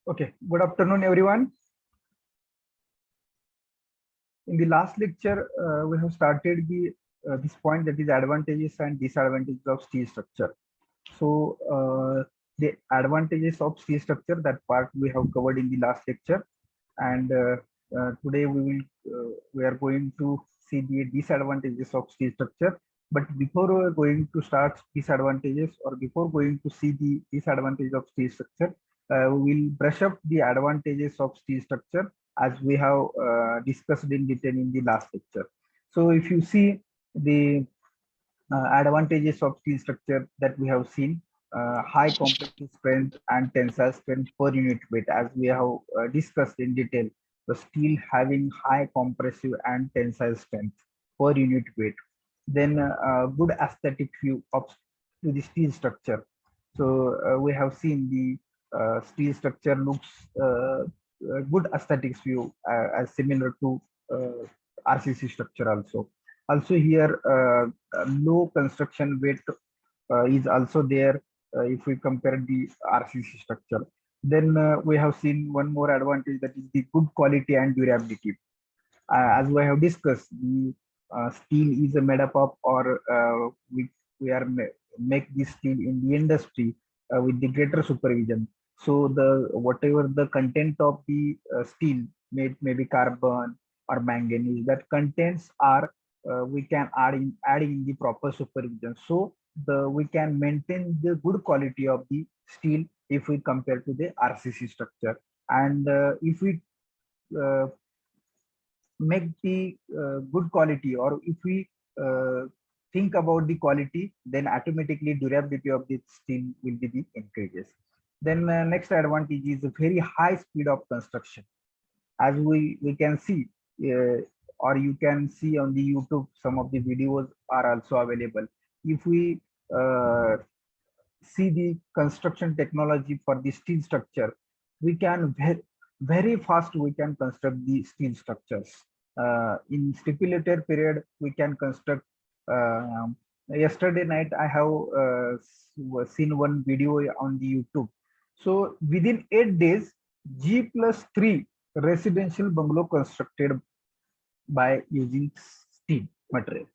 Okay, good afternoon, everyone. In the last lecture, we have started this point, that is advantages and disadvantages of steel structure. So the advantages of steel structure, that part we have covered in the last lecture, and today we are going to see the disadvantages of steel structure. But before we are going to start disadvantages, or before going to see the disadvantages of steel structure, we will brush up the advantages of steel structure as we have discussed in detail in the last lecture. So if you see the advantages of steel structure that we have seen, high compressive strength and tensile strength per unit weight, as we have discussed in detail. The steel having high compressive and tensile strength per unit weight. Then good aesthetic view of to the steel structure. So we have seen the steel structure looks good aesthetics view, as similar to RCC structure also. Also here, low construction weight is also there if we compare the RCC structure. Then we have seen one more advantage, that is the good quality and durability. As we have discussed, the steel is made up of, or we are make this steel in the industry with the greater supervision. So the whatever the content of the steel, maybe carbon or manganese, that contents are we can add in the proper supervision. So we can maintain the good quality of the steel if we compare to the RCC structure. And if we uh, make the good quality, or if we uh, think about the quality, then automatically durability of the steel will be the increases. Then next advantage is a very high speed of construction. As we can see, uh, or you can see on the YouTube, some of the videos are also available. If we uh, see the construction technology for the steel structure, we can very fast we can construct the steel structures. In stipulated period, we can construct. Yesterday night, I have seen one video on the YouTube. So within 8 days, G+3 residential bungalow constructed by using steel material.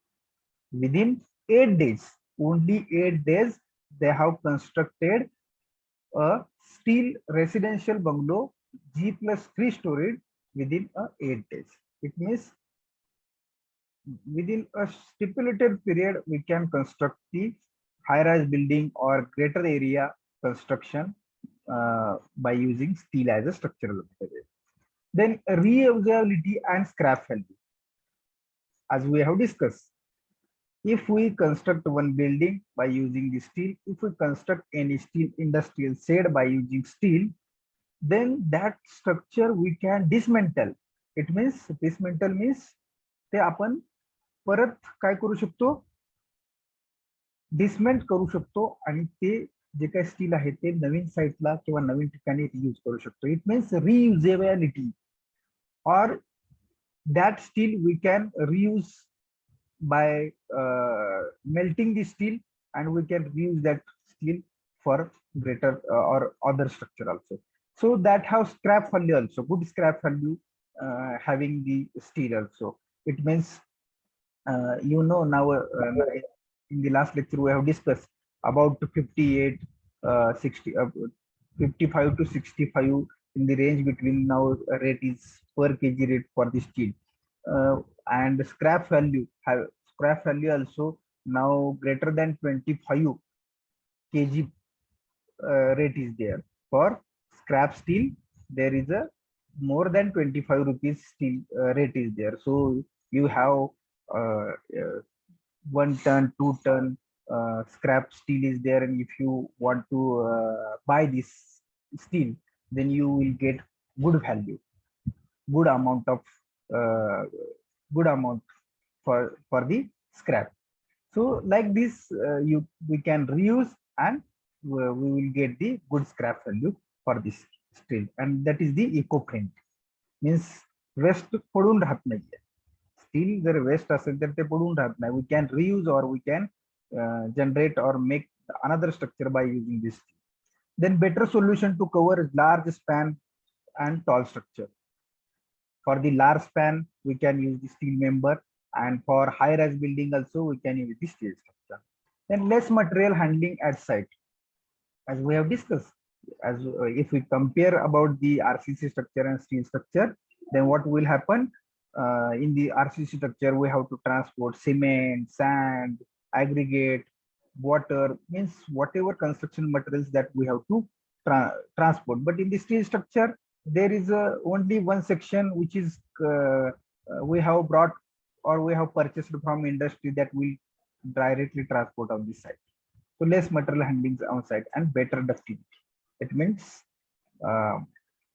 Within 8 days, only 8 days, they have constructed a steel residential bungalow G+3 story within 8 days. It means within a stipulated period, we can construct the high-rise building or greater area construction by using steel as a structural material. Then reusability and scrap value. As we have discussed, if we construct one building by using the steel, if we construct any steel industrial shed by using steel, then that structure we can dismantle. It means dismantle means ते आपण परत काय करू शकतो, डिसमेंट करू शकतो, आणि ते जे काही स्टील आहे ते नवीन साईटला किंवा नवीन ठिकाणी यूज करू शकतो. It means reusability, or that steel we can reuse by melting the steel, and we can reuse that steel for greater or other structure also. So that have scrap value also, good scrap value having the steel also. It means now in the last lecture we have discussed about 58 60 55 to 65 in the range between now rate is per kg rate for the steel. And scrap value also now greater than 25 kg rate is there for scrap steel. There is a more than 25 rupees steel rate is there. So you have uh, uh, 1 ton 2 ton scrap steel is there, and if you want to buy this steel, then you will get good value, good amount of uh, good amount for the scrap. So like this, we can reuse, and we will get the good scrap value for this steel, and that is the eco-friendly. Means waste पडून राहत नाहीये. Steel जर waste असेल तर ते पडून राहत नाही. We can reuse, or we can generate or make another structure by using this. Then better solution to cover large span and tall structure. For the large span, we can use the steel member, and for high-rise building also we can use the steel structure. Then less material handling at site, as we have discussed. As if we compare about the RCC structure and steel structure, then what will happen in the RCC structure? We have to transport cement, sand, aggregate, water, means whatever construction materials that we have to transport. But in the steel structure, there is only one section which is we have brought or we have purchased from industry that will directly transport on this site. So less material handling on site and better ductility. It means uh,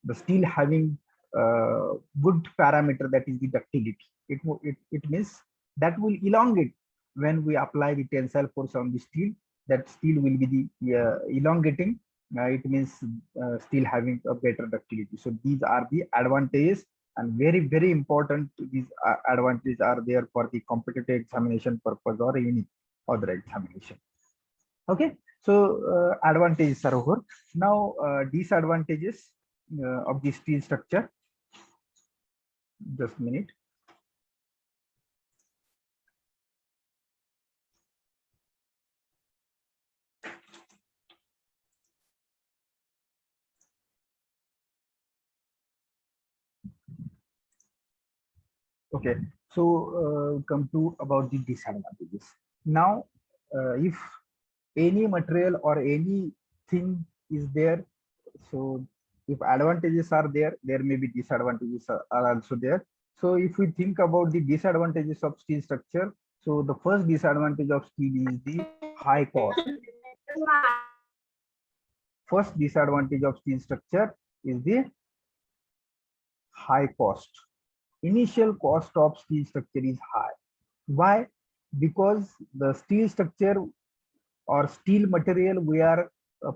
the steel having good parameter, that is the ductility. It means that will elongate when we apply the tensile force on the steel. That steel will be the elongating. It means steel having a better ductility. So these are the advantages, and very important. These advantages are there for the competitive examination purpose or any other examination. Okay, so advantages are over. Now disadvantages of the steel structure. Just a minute. Okay, so come to about the disadvantages. Now, if any material or anything is there, so if advantages are there, there may be disadvantages are also there. So if we think about the disadvantages of steel structure, so the first disadvantage of steel is the high cost. First disadvantage of steel structure is the high cost. Initial cost of steel structure is high. Why? Because the steel structure or steel material we are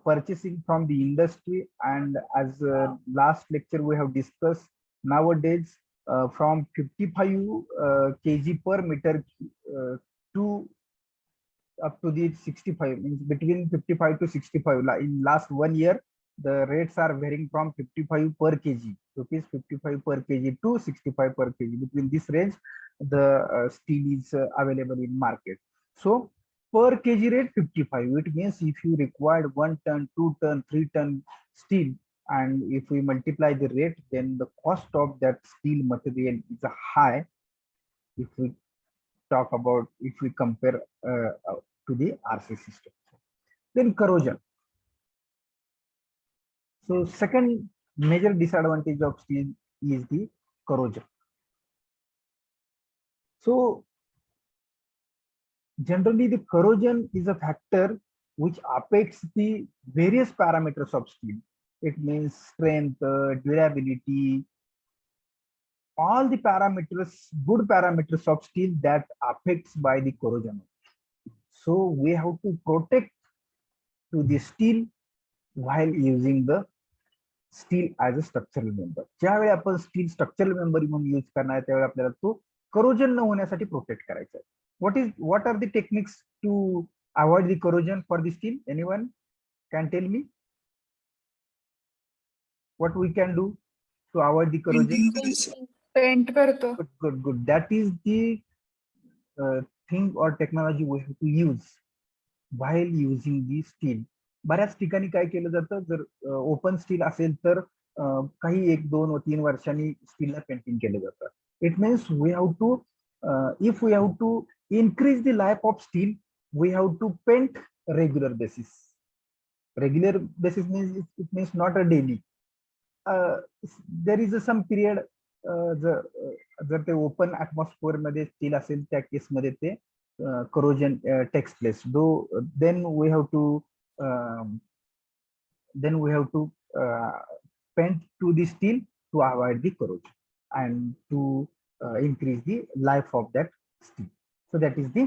purchasing from the industry, and as last lecture we have discussed, nowadays from 55 kg per meter to up to the 65, means between 55 to 65. In last 1 year, the rates are varying from 55 per kg, rupees 55 per kg to 65 per kg. Between this range, the steel is available in market. So per kg rate 55. It means if you required 1 ton, 2 ton, 3 ton steel, and if we multiply the rate, then the cost of that steel material is high. If we talk about, if we compare to the RCC structure. Then corrosion. So second major disadvantage of steel is the corrosion. So generally the corrosion is a factor which affects the various parameters of steel. It means strength, durability, all the parameters, good parameters of steel that affects by the corrosion. So we have to protect to the steel while using the steel as a structural member. ज्यावेळी आपण steel structural member म्हणून use करणार त्यावेळी आपल्याला तो corrosion न होण्यासाठी protect करायचा आहे. what are the techniques to avoid the corrosion for the steel? Anyone can tell me what we can do to avoid the corrosion? Paint करतो. Good. That is the thing or technology we have to use while using the steel. बऱ्याच ठिकाणी काय केलं जातं, जर open steel असेल तर काही 1, 2 व 3 वर्षांनी स्टीलला पेंटिंग केलं जातं. It means we have to if we have to increase the life of steel, we have to paint regular basis. Regular basis means it means not a daily. There is some period जर ते open atmosphere मध्ये steel असेल त्या case मध्ये ते corrosion takes place. Then we have to paint to the steel to avoid the corrosion and to increase the life of that steel. So that is the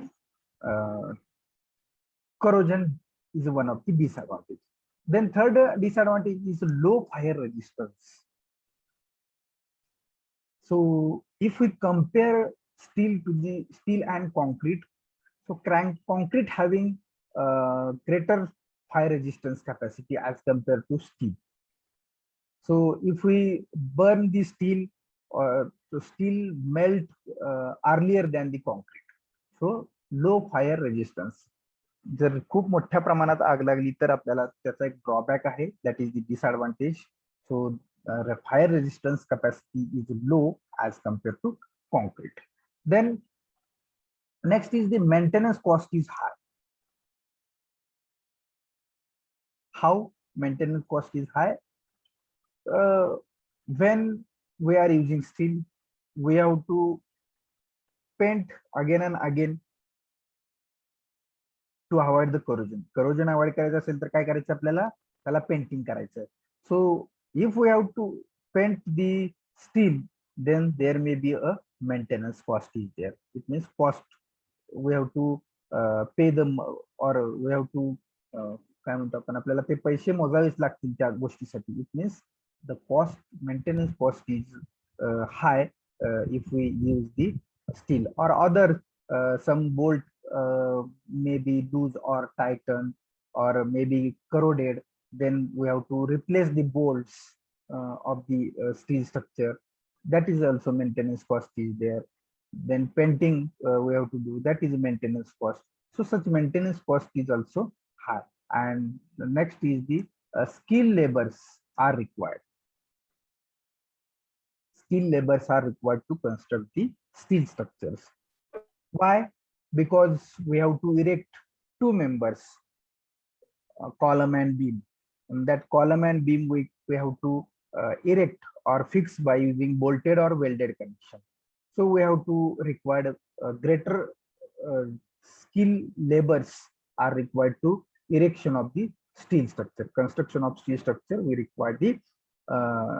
corrosion is one of the disadvantage. Then third disadvantage is low fire resistance. So if we compare steel to the steel and concrete, so concrete having greater fire resistance capacity as compared to steel. So if we burn the steel, or the steel melt earlier than the concrete. So low fire resistance. जर खूप मोठ्या प्रमाणात आग लागली तर आपल्याला त्याचा एक ड्रॉबॅक आहे, that is the disadvantage. So fire resistance capacity is low as compared to concrete. Then next is the maintenance cost is high. How maintenance cost is high? When we are using steel, we have to paint again and again to avoid the corrosion. Corrosion avoid करायचं असेल तर काय करायचं आपल्याला, त्याला painting करायचं. So if we have to paint the steel, then there may be a maintenance cost is there. It means cost we have to pay them, or we have to काय म्हणतो आपण, आपल्याला ते पैसे मोजावेच लागतील त्या गोष्टीसाठी. It means the cost, maintenance cost is hi if we use the steel, or other some bolt maybe loose or tighten, or maybe corroded, then we have to replace the bolts of the steel structure. That is also maintenance cost is there. Then painting we have to do, that is maintenance cost. So such maintenance cost is also high. And the next is the skilled labors are required. Skilled labors are required to construct the steel structures. Why? Because we have to erect two members, column and beam. And that column and beam we have to erect or fix by using bolted or welded connection. So we have to require greater skilled labors are required to erection of the steel structure. Construction of steel structure, we require the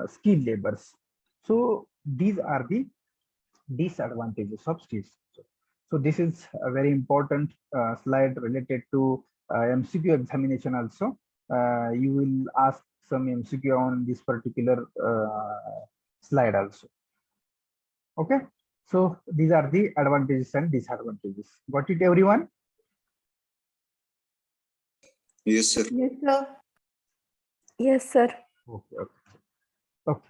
skilled labors. So these are the disadvantages of steel structure. So this is a very important slide related to MCQ examination also. You will ask some MCQ on this particular slide also. Okay, so these are the advantages and disadvantages. Got it, everyone? Yes, sir. Yes, sir. Yes, sir. Okay, okay. Okay.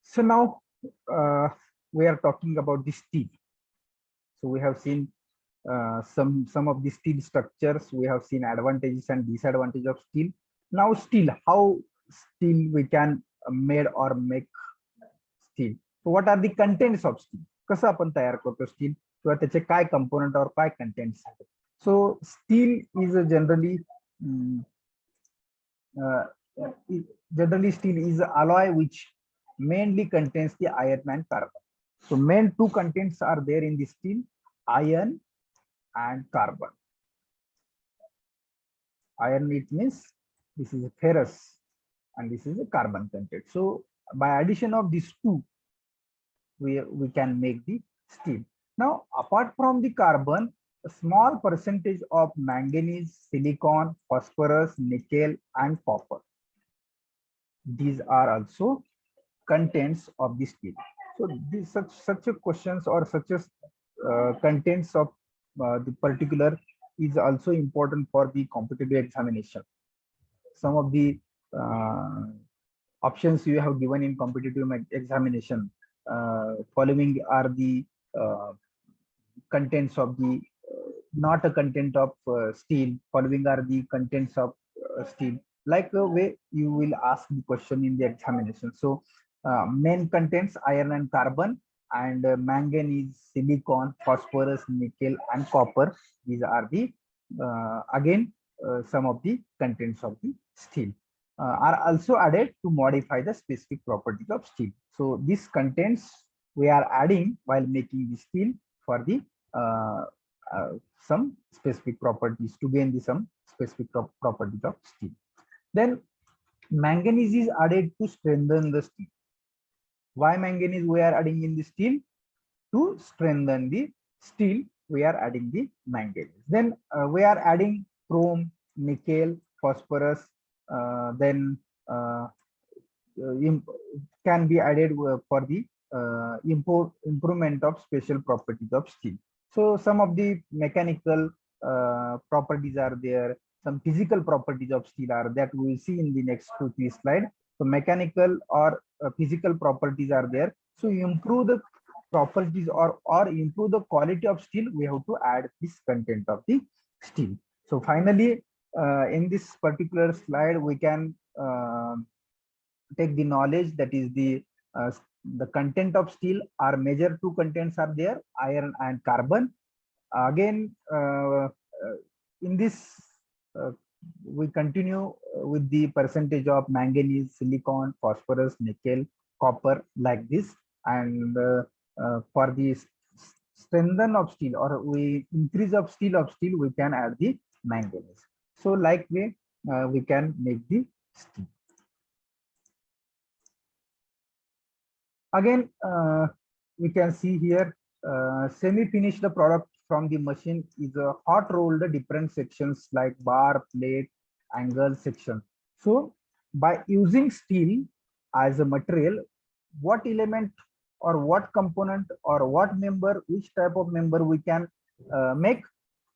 So now we are talking about the steel. So we have seen some of the steel structures. We have seen advantages and disadvantages of steel. Now steel, how steel we can made or make steel. So what are the contents of steel? कसं आपण तयार करतो steel, किंवा त्याचे काय component और काय contents आहेत. So steel is generally steel is an alloy which mainly contains the iron and carbon. So main two contents are there in the steel, iron and carbon. Iron, it means this is a ferrous and this is a carbon content. So by addition of these two, we can make the steel. Now apart from the carbon, a small percentage of manganese, silicon, phosphorus, nickel and copper, these are also contents of the steel. So these such a questions or such as contents of the particular is also important for the competitive examination. Some of the options you have given in competitive examination, following are the contents of the not a content of steel, following are the contents of steel. Like the way you will ask the question in the examination. So main contents iron and carbon, and manganese, silicon, phosphorus, nickel and copper. These are the again some of the contents of the steel are also added to modify the specific properties of steel. So these contents we are adding while making the steel for the some specific properties, to gain the some specific properties of steel. Then manganese is added to strengthen the steel. Why manganese we are adding in the steel? To strengthen the steel, we are adding the manganese. Then we are adding chrome, nickel, phosphorus, then can be added for the improvement of special properties of steel. So some of the mechanical properties are there, some physical properties of steel are that we will see in the next 2-3 slides. So mechanical or physical properties are there. So you improve the properties or improve the quality of steel, we have to add this content of the steel. So finally, in this particular slide, we can take the knowledge that is the content of steel. Our major two contents are there, iron and carbon. Again, in this we continue with the percentage of manganese, silicon, phosphorus, nickel, copper, like this. And for the strengthen of steel, or we increase of steel, we can add the manganese. So like way we can make the steel. Again, we can see here semi-finished product from the machine is a hot rolled different sections like bar, plate, angle section. So by using steel as a material, what element or what component or what member, which type of member we can make?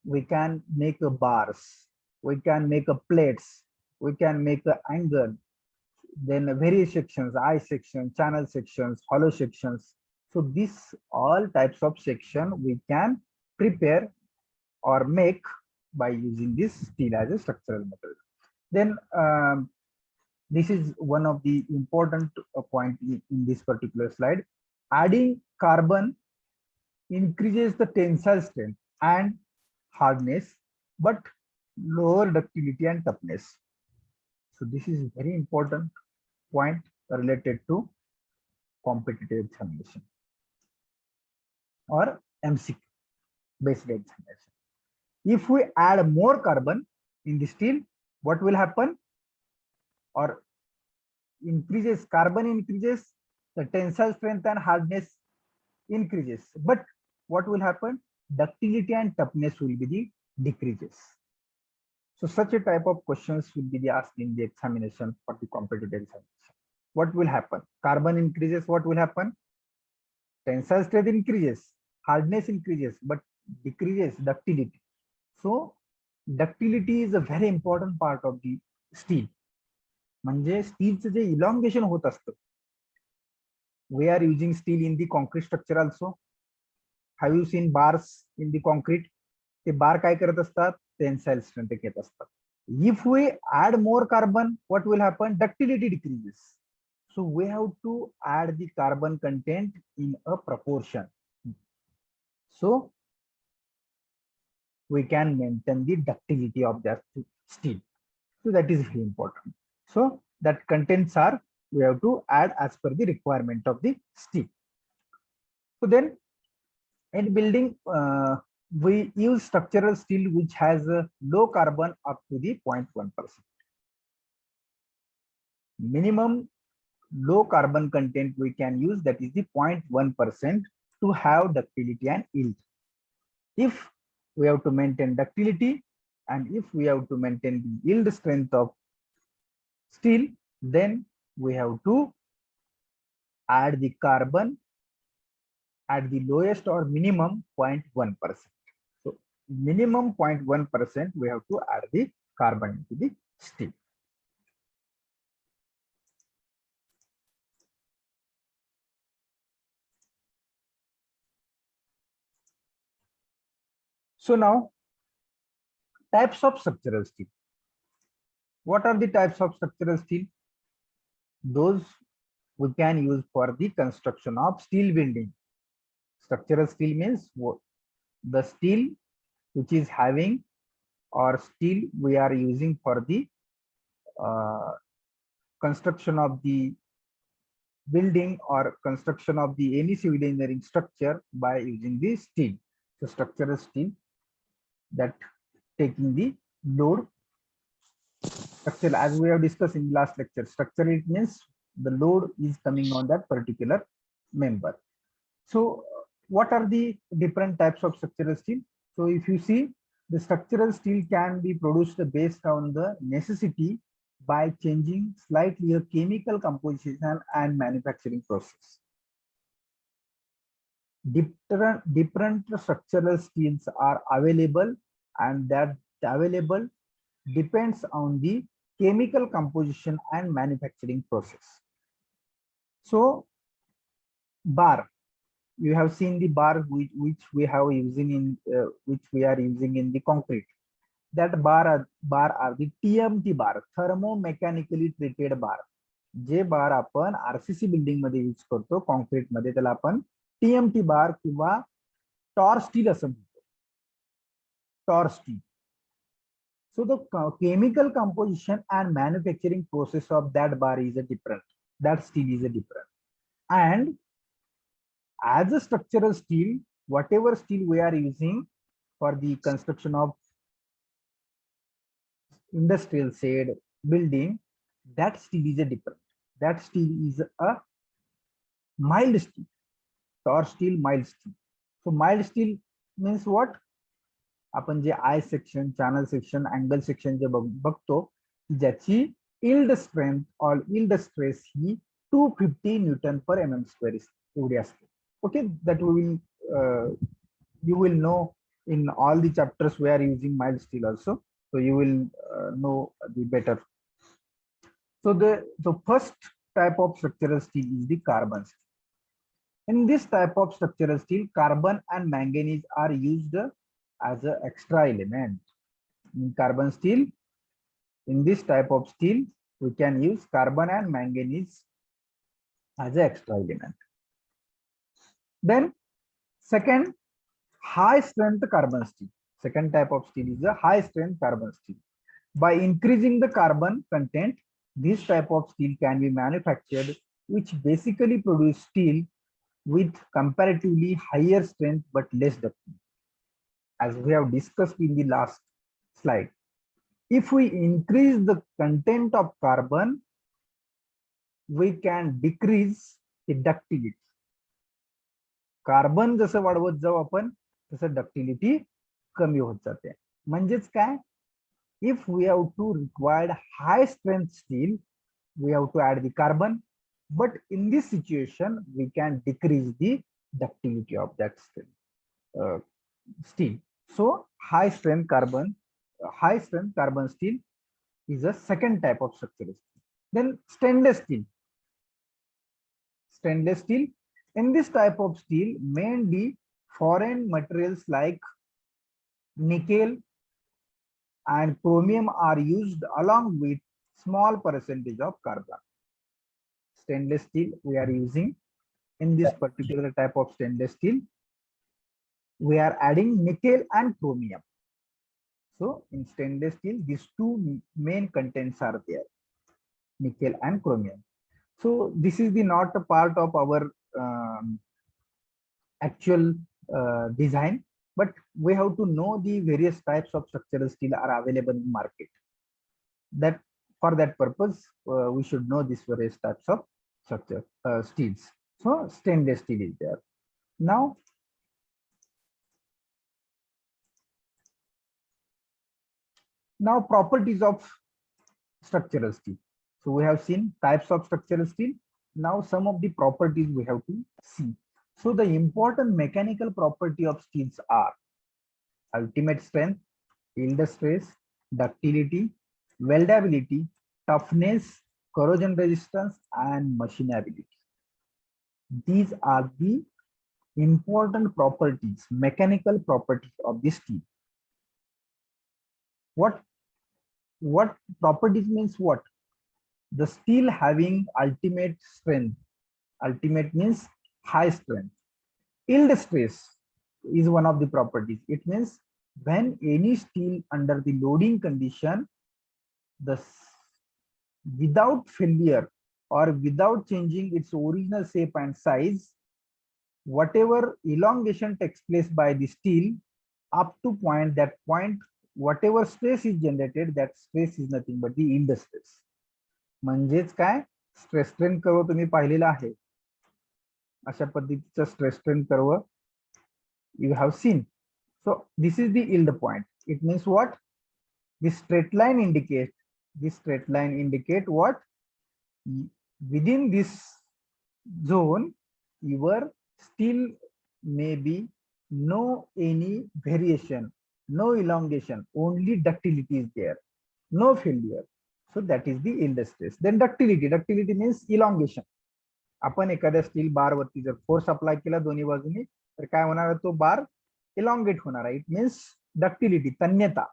We can make a bars, we can make a plates, we can make a angle, then various sections, eye section, channel sections, hollow sections. So these all types of section we can prepare or make by using this steel as a structural material. Then this is one of the important point in this particular slide. Adding carbon increases the tensile strength and hardness, but lower ductility and toughness. So this is very important point related to competitive examination or MCQ based examination. If we add more carbon in the steel, what will happen? Or increases, carbon increases, the tensile strength and hardness increases. But what will happen? Ductility and toughness will be the decreases. So such a type of questions will be asked in the examination for the competitive examination. What will happen? Carbon increases, what will happen? Tensile strength increases, hardness increases, but decreases ductility. So ductility is a very important part of the steel. म्हणजे स्टीलचं जे elongation होत असतं. We are using steel in the concrete structure also. Have you seen bars in the concrete? ते बार काय करत असतात? Tensile strength घेत असतात. If we add more carbon, what will happen? Ductility decreases. So we have to add the carbon content in a proportion. So we can maintain the ductility of that steel. So that is very important. So that contents are, we have to add as per the requirement of the steel. So then in building, we use structural steel which has a low carbon up to the 0.1%. Minimum low carbon content we can use, that is the 0.1% to have ductility and yield. If we have to maintain ductility and if we have to maintain the yield strength of steel, then we have to add the carbon at the lowest or minimum 0.1%. So minimum 0.1% we have to add the carbon into the steel. So now, types of structural steel. What are the types of structural steel? Those we can use for the construction of steel building. Structural steel means the steel which is having, or steel we are using for the construction of the building or construction of the any civil engineering structure by using the steel. So structural steel that taking the load. Structural, as we have discussed in the last lecture, structural it means the load is coming on that particular member. So what are the different types of structural steel? So if you see, the structural steel can be produced based on the necessity by changing slightly a chemical composition and manufacturing process. Different structural steels are available, and that available depends on the chemical composition and manufacturing process. So bar, you have seen the bar which we have using in which we are using in the concrete. That bar are the TMT bar, thermomechanically treated bar. जे बार आपण RCC building मध्ये use करतो concrete मध्ये, त्याला आपण TMT बार किंवा Tor steel असं म्हणतो. Tor steel. So the chemical composition and manufacturing process of that bar is a different. That steel is a different. And as a structural steel, whatever steel we are using for the construction of industrial shed building, that steel is a different. That steel is a mild steel. Tor steel, mild steel. So mild steel means what? आपण जे I section, channel section, angle section जे बघतो, ज्याची yield strength और yield stress ही 250 newton per mm square एवढी असते. Okay, that you will know in all the chapters we are using mild steel also, so you will know the better. So the first type of structural steel is the carbon steel. In this type of structural steel, carbon and manganese are used as an extra element. In carbon steel, in this type of steel, we can use carbon and manganese as an extra element. Then second, high strength carbon steel. Second type of steel is a high strength carbon steel. By increasing the carbon content, this type of steel can be manufactured, which basically produce steel with comparatively higher strength but less ductility. As we have discussed in the last slide, if we increase the content of carbon, we can decrease the ductility. Carbon जसं वाढवत जाऊ आपण तसं ductility कमी होत जाते. म्हणजेच काय, if we have to require high strength steel, we have to add the carbon, but in this situation we can decrease the ductility of that steel. So high strength carbon steel is a second type of structural steel. Then stainless steel. Stainless steel. In this type of steel, mainly foreign materials like nickel and chromium are used along with small percentage of carbon. Stainless steel we are using in this particular type of stainless steel, we are adding nickel and chromium. So in stainless steel, these two main contents are there, nickel and chromium. So this is the not a part of our actual design, but we have to know the various types of structural steel are available in market. That for that purpose, we should know these various types of structure steels. So stainless steel is there. Now properties of structural steel. So we have seen types of structural steel. Now some of the properties we have to see. So the important mechanical property of steels are ultimate strength, yield stress, ductility, weldability, toughness, corrosion resistance, and machinability. These are the important properties, mechanical properties of the steel. What properties means what? The steel having ultimate strength. Ultimate means high strength. Yield stress is one of the properties. It means when any steel under the loading condition, without failure or without changing its original shape and size, whatever elongation takes place by the steel up to that point, whatever stress is generated, that stress is nothing but the yield stress. म्हणजेच काय, stress strain curve तुम्ही पाहिलेला आहे, अशा पद्धतीचा stress strain curve you have seen. So this is the yield point. It means what? This straight line indicate what? Within this zone, your steel may be no any variation, no elongation, only ductility is there. no failure. So that is the yield stress. Then ductility. Ductility means elongation. आपण एखाद्या steel bar वरती जर force apply केला दोन्ही बाजूनी तर काय होणार आहे, तो बार इलॉंगेट होणार आहे. इट मीन्स डक्टिलिटी, तन्यता.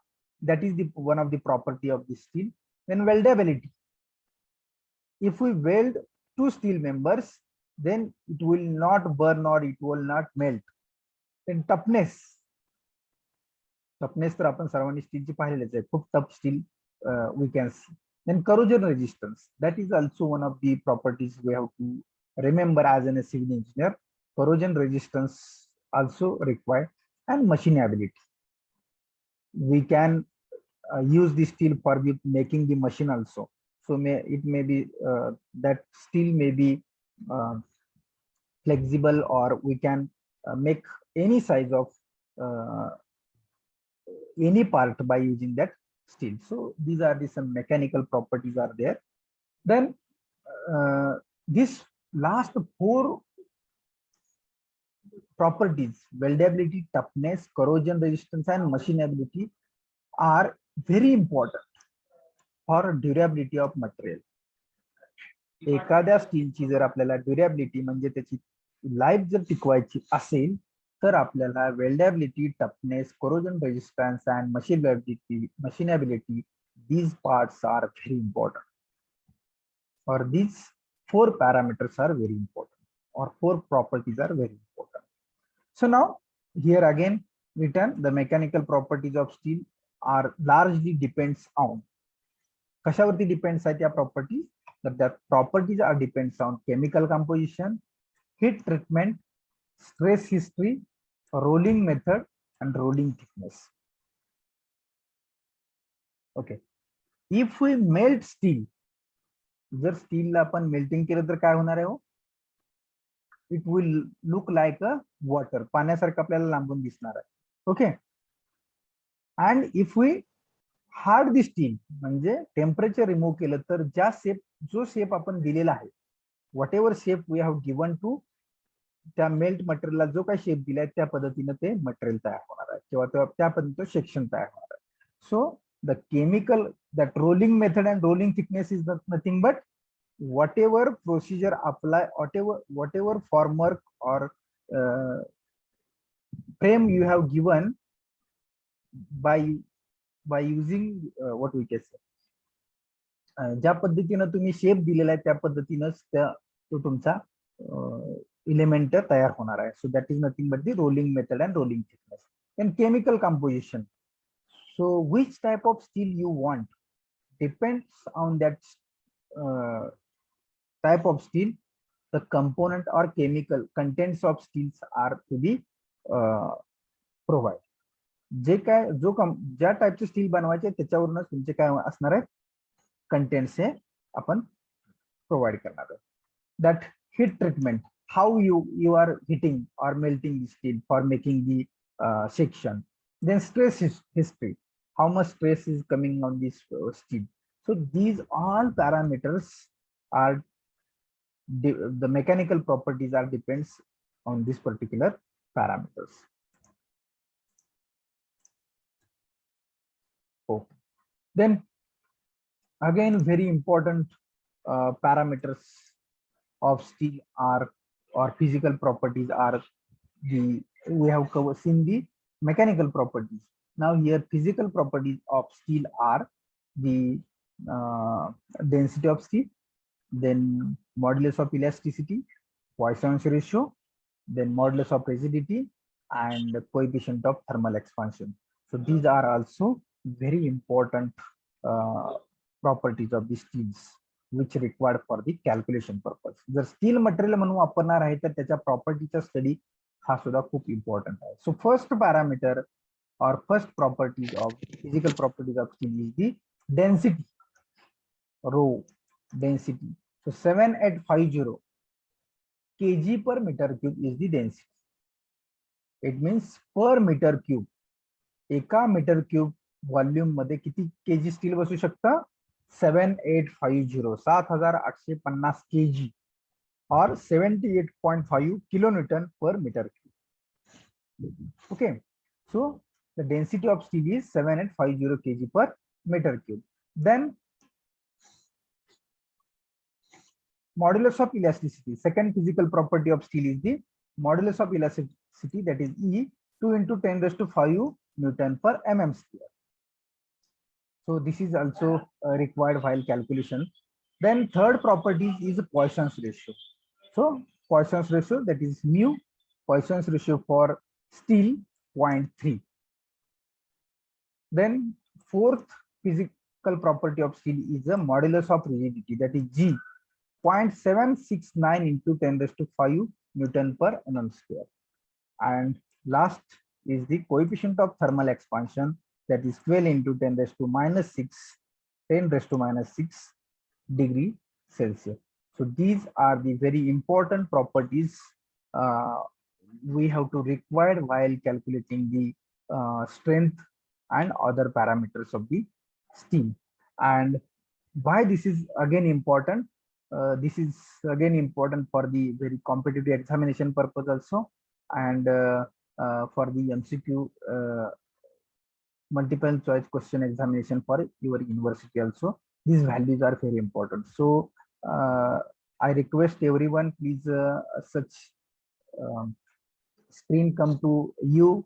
That is the one of the property of the steel. Then weldability. If we weld two steel members, then it will not burn or it will not melt. Then toughness. Toughness तर आपण सर्वांनी स्टीलची पाहिलेलेच आहे, खूप tough steel we can see. Then corrosion resistance. That is also one of the properties we have to remember as a civil engineer. Corrosion resistance also required. And machinability. We can use the steel for making the machine also. So it may be that steel may be flexible, or we can make any size of any part by using that steel. So these are some mechanical properties are there. Then this last four properties, weldability, toughness, corrosion resistance, and machinability, are very important for durability of material. एखाद्या स्टीलची जर आपल्याला durability म्हणजे त्याची life जर टिकवायची असेल तर आपल्याला weldability, toughness, corrosion resistance and machinability, these parts are very important, or these four parameters are very important, or four properties are very important. So now here again written, the mechanical properties of steel are largely depends on कशावरती depends आहेत या properties, that properties are depends on chemical composition, heat treatment, stress history, rolling method, and rolling thickness. Okay, if we melt steel, जर steel ला आपण melting केलं तर काय होणार आहे हो, it will look like a water, पाण्यासारखं आपल्याला लांबून दिसणार आहे. Okay, and if we hard the steel म्हणजे टेम्परेचर रिमूव्ह केलं तर जो शेप आपण दिलेला आहे, whatever shape we have given to त्या मेल्ट मटेरियलला जो काही शेप दिलाय त्या पद्धतीने ते मटेरियल तयार होणार आहे किंवा त्या पद्धतीने सेक्शन तयार होणार आहे. सो the chemical, that rolling method and rolling thickness is nothing but whatever procedure apply, whatever formwork or frame you have given by using what we can say, ज्या पद्धतीने तुम्ही शेप दिलेला आहे त्या पद्धतीनेच तो तुमचा एलिमेंट तयार होणार आहे. So that is nothing but the rolling method and rolling thickness. And chemical composition. So which type of steel you want depends on that type of steel. The component or chemical contents of steels are to be provided. जे काय ज्या टाईपचे steel बनवायचे त्याच्यावरूनच तुमचे काय असणार आहे, contents हे आपण provide करणार आहे. That heat treatment, how you are heating or melting the steel for making the section. Then stress history, how much stress is coming on this steel. So these all parameters are the mechanical properties are depends on this particular parameters. Okay. Then again very important parameters of steel are, or physical properties are, we have seen the mechanical properties. Now here physical properties of steel are the density of steel, then modulus of elasticity, Poisson's ratio, then modulus of rigidity, and the coefficient of thermal expansion. So these are also very important properties of the steels which required for the calculation purpose. जर steel material म्हणून वापरणार आहे तर त्याच्या प्रॉपर्टीचा study हा सुद्धा खूप important आहे. So first parameter or first properties of physical properties of steel is the density, rho density. So 7850 kg per meter cube is the density. It means per meter cube. एका metre cube volume मध्ये किती KG steel बसू शकतं? 7850, 7850 kg or 78.5 kilonewton per meter cube. Okay, so the density of steel is 7850 kg per meter cube. Then modulus of elasticity. Second physical property of steel is the modulus of elasticity, that is E, 2 into 10 raised to 5 Newton per mm square. So this is also required while calculation. Then third property is Poisson's ratio. So Poisson's ratio, that is mu, Poisson's ratio for steel 0.3. Then fourth physical property of steel is the modulus of rigidity, that is G, 0.769 into 10 raised to 5 Newton per mm square. And last is the coefficient of thermal expansion, that is 12 into 10 raised to minus 6, 10 raised to minus 6 degree Celsius. So these are the very important properties we have to require while calculating the strength and other parameters of the steel. And why this is again important? This is again important for the very competitive examination purpose also, and for the MCQ multiple choice question examination for your university also. These values are very important. So I request everyone, please such screen come to you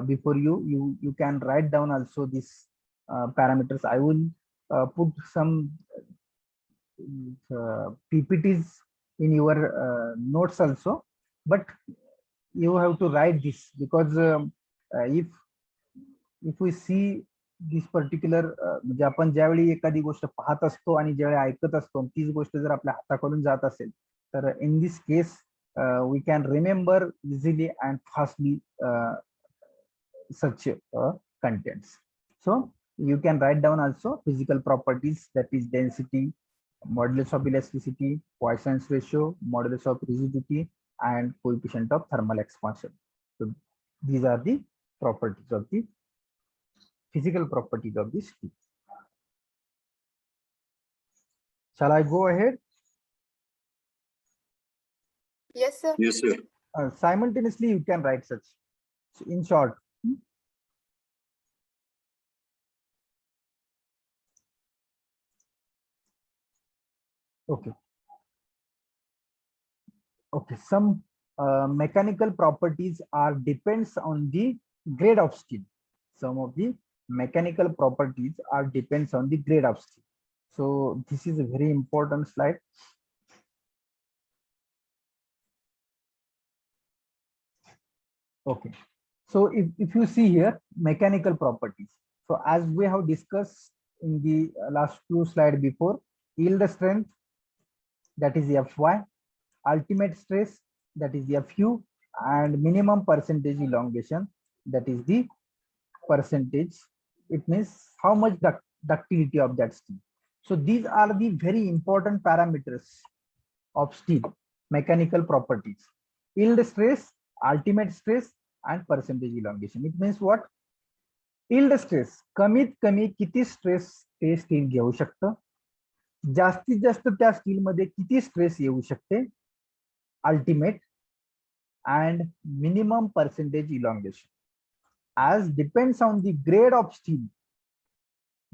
before you can write down also these parameters. I will put some PPTs in your notes also, but you have to write this, because if we see this particular म्हणजे आपण ज्यावेळी एखादी गोष्ट पाहत असतो आणि ज्यावेळी ऐकत असतो, तीच गोष्ट जर आपल्या हाताकडून जात असेल, तर in this case we can remember easily and fastly such contents. So you can write down also physical properties, that is density, modulus of elasticity, Poisson's ratio, modulus of rigidity, and coefficient of thermal expansion. So these are the properties of the physical properties of the steel. Shall I go ahead? Yes, sir. Yes, sir. Simultaneously you can write such in short. Okay. Okay, some mechanical properties are depends on the grade of steel. Some of the mechanical properties are depends on the grade of steel. So this is a very important slide. Okay, so if you see here mechanical properties, so as we have discussed in the last two slides before, yield strength, that is Fy, ultimate stress, that is Fu, and minimum percentage elongation, that is the percentage. It means how much ductility of that steel. So these are the very important parameters of steel mechanical properties: yield stress, ultimate stress, and percentage elongation. It means what? Yield stress, कमीत कमी किती stress ते steel घेऊ शकतं, जास्तीत जास्त त्या steel मध्ये किती स्ट्रेस येऊ शकते, ultimate, and minimum percentage elongation. As depends on the grade of steel,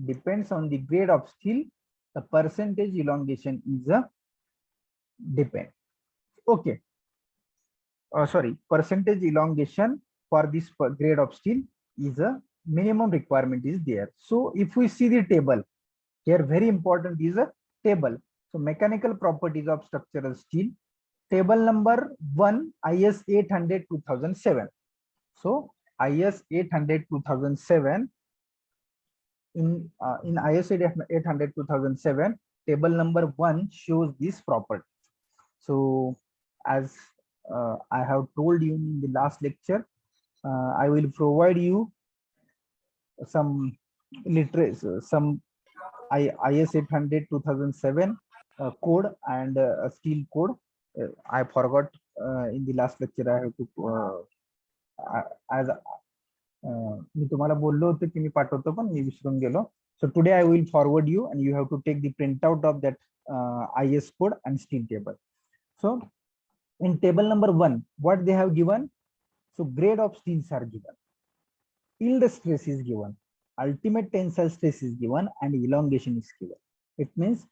the percentage elongation is a depend. Okay. Sorry, percentage elongation for this grade of steel is a minimum requirement is there. So if we see the table here, very important is a table. So mechanical properties of structural steel, table number 1, IS 800/2007. So IS 800/2007, in IS 800/2007, table number 1 shows this property. So as I have told you in the last lecture, I will provide you some literature, some IS 800/2007 code and a steel code. I forgot in the last lecture. I have to as मी तुम्हाला बोललो होतो की मी पाठवतो पण मी विसरून गेलो. So today I will forward you and you have to take the printout of that IS code and steel table. So in table number 1, what they have given? So grade of steels are given, yield stress is given, ultimate tensile stress is given and elongation is given. It means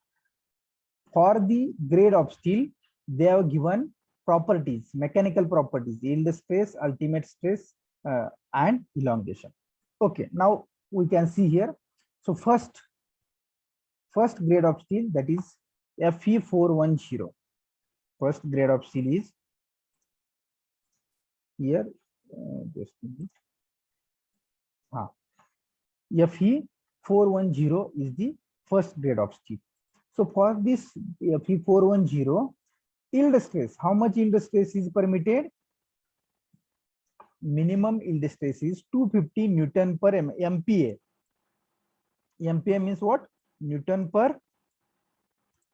for the grade of steel, they have given properties, mechanical properties, yield stress, ultimate stress, and elongation. Okay, now we can see here. So first grade of steel, that is Fe410. First grade of steel is here. Just a minute. Fe410 is the first grade of steel. So for this Fe410, yield stress, how much yield stress is permitted? Minimum yield stress is 250 Newton per MPa. MPa means what? Newton per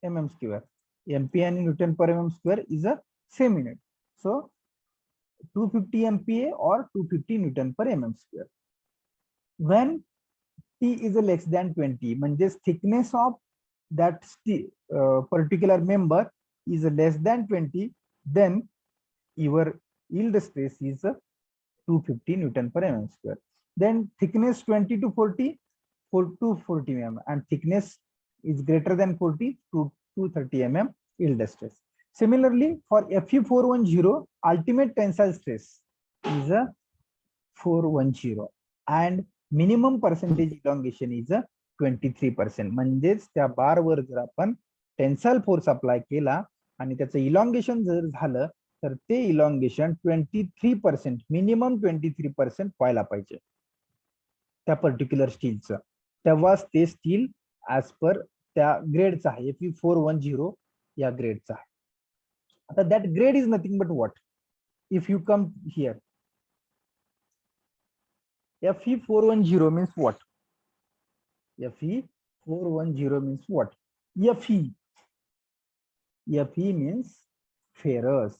mm square. MPa and Newton per mm square is a same unit. So 250 MPa or 250 Newton per mm square. When T is less than 20, means thickness of that particular member is less than 20, then your yield stress is 250 Newton per mm square. Then thickness 20 to 40, 240 mm, and thickness is greater than 40 to 230 mm yield stress. Similarly, for Fe410, ultimate tensile stress is a 410 and minimum percentage elongation is a 23%. म्हणजेच त्या बारवर जर आपण tensile force apply केला आणि त्याचं elongation जर झालं तर ते इलॉंगेशन 23%, मिनिमम 23% व्हायला पाहिजे त्या पर्टिक्युलर स्टीलचं, तेव्हाच ते स्टील ऍज पर त्या ग्रेडचं आहे, Fe410 या ग्रेडचं आहे. आता that grade is nothing but what? If you come here, Fe410 means what? Fe410 means what? Fe means ferrous.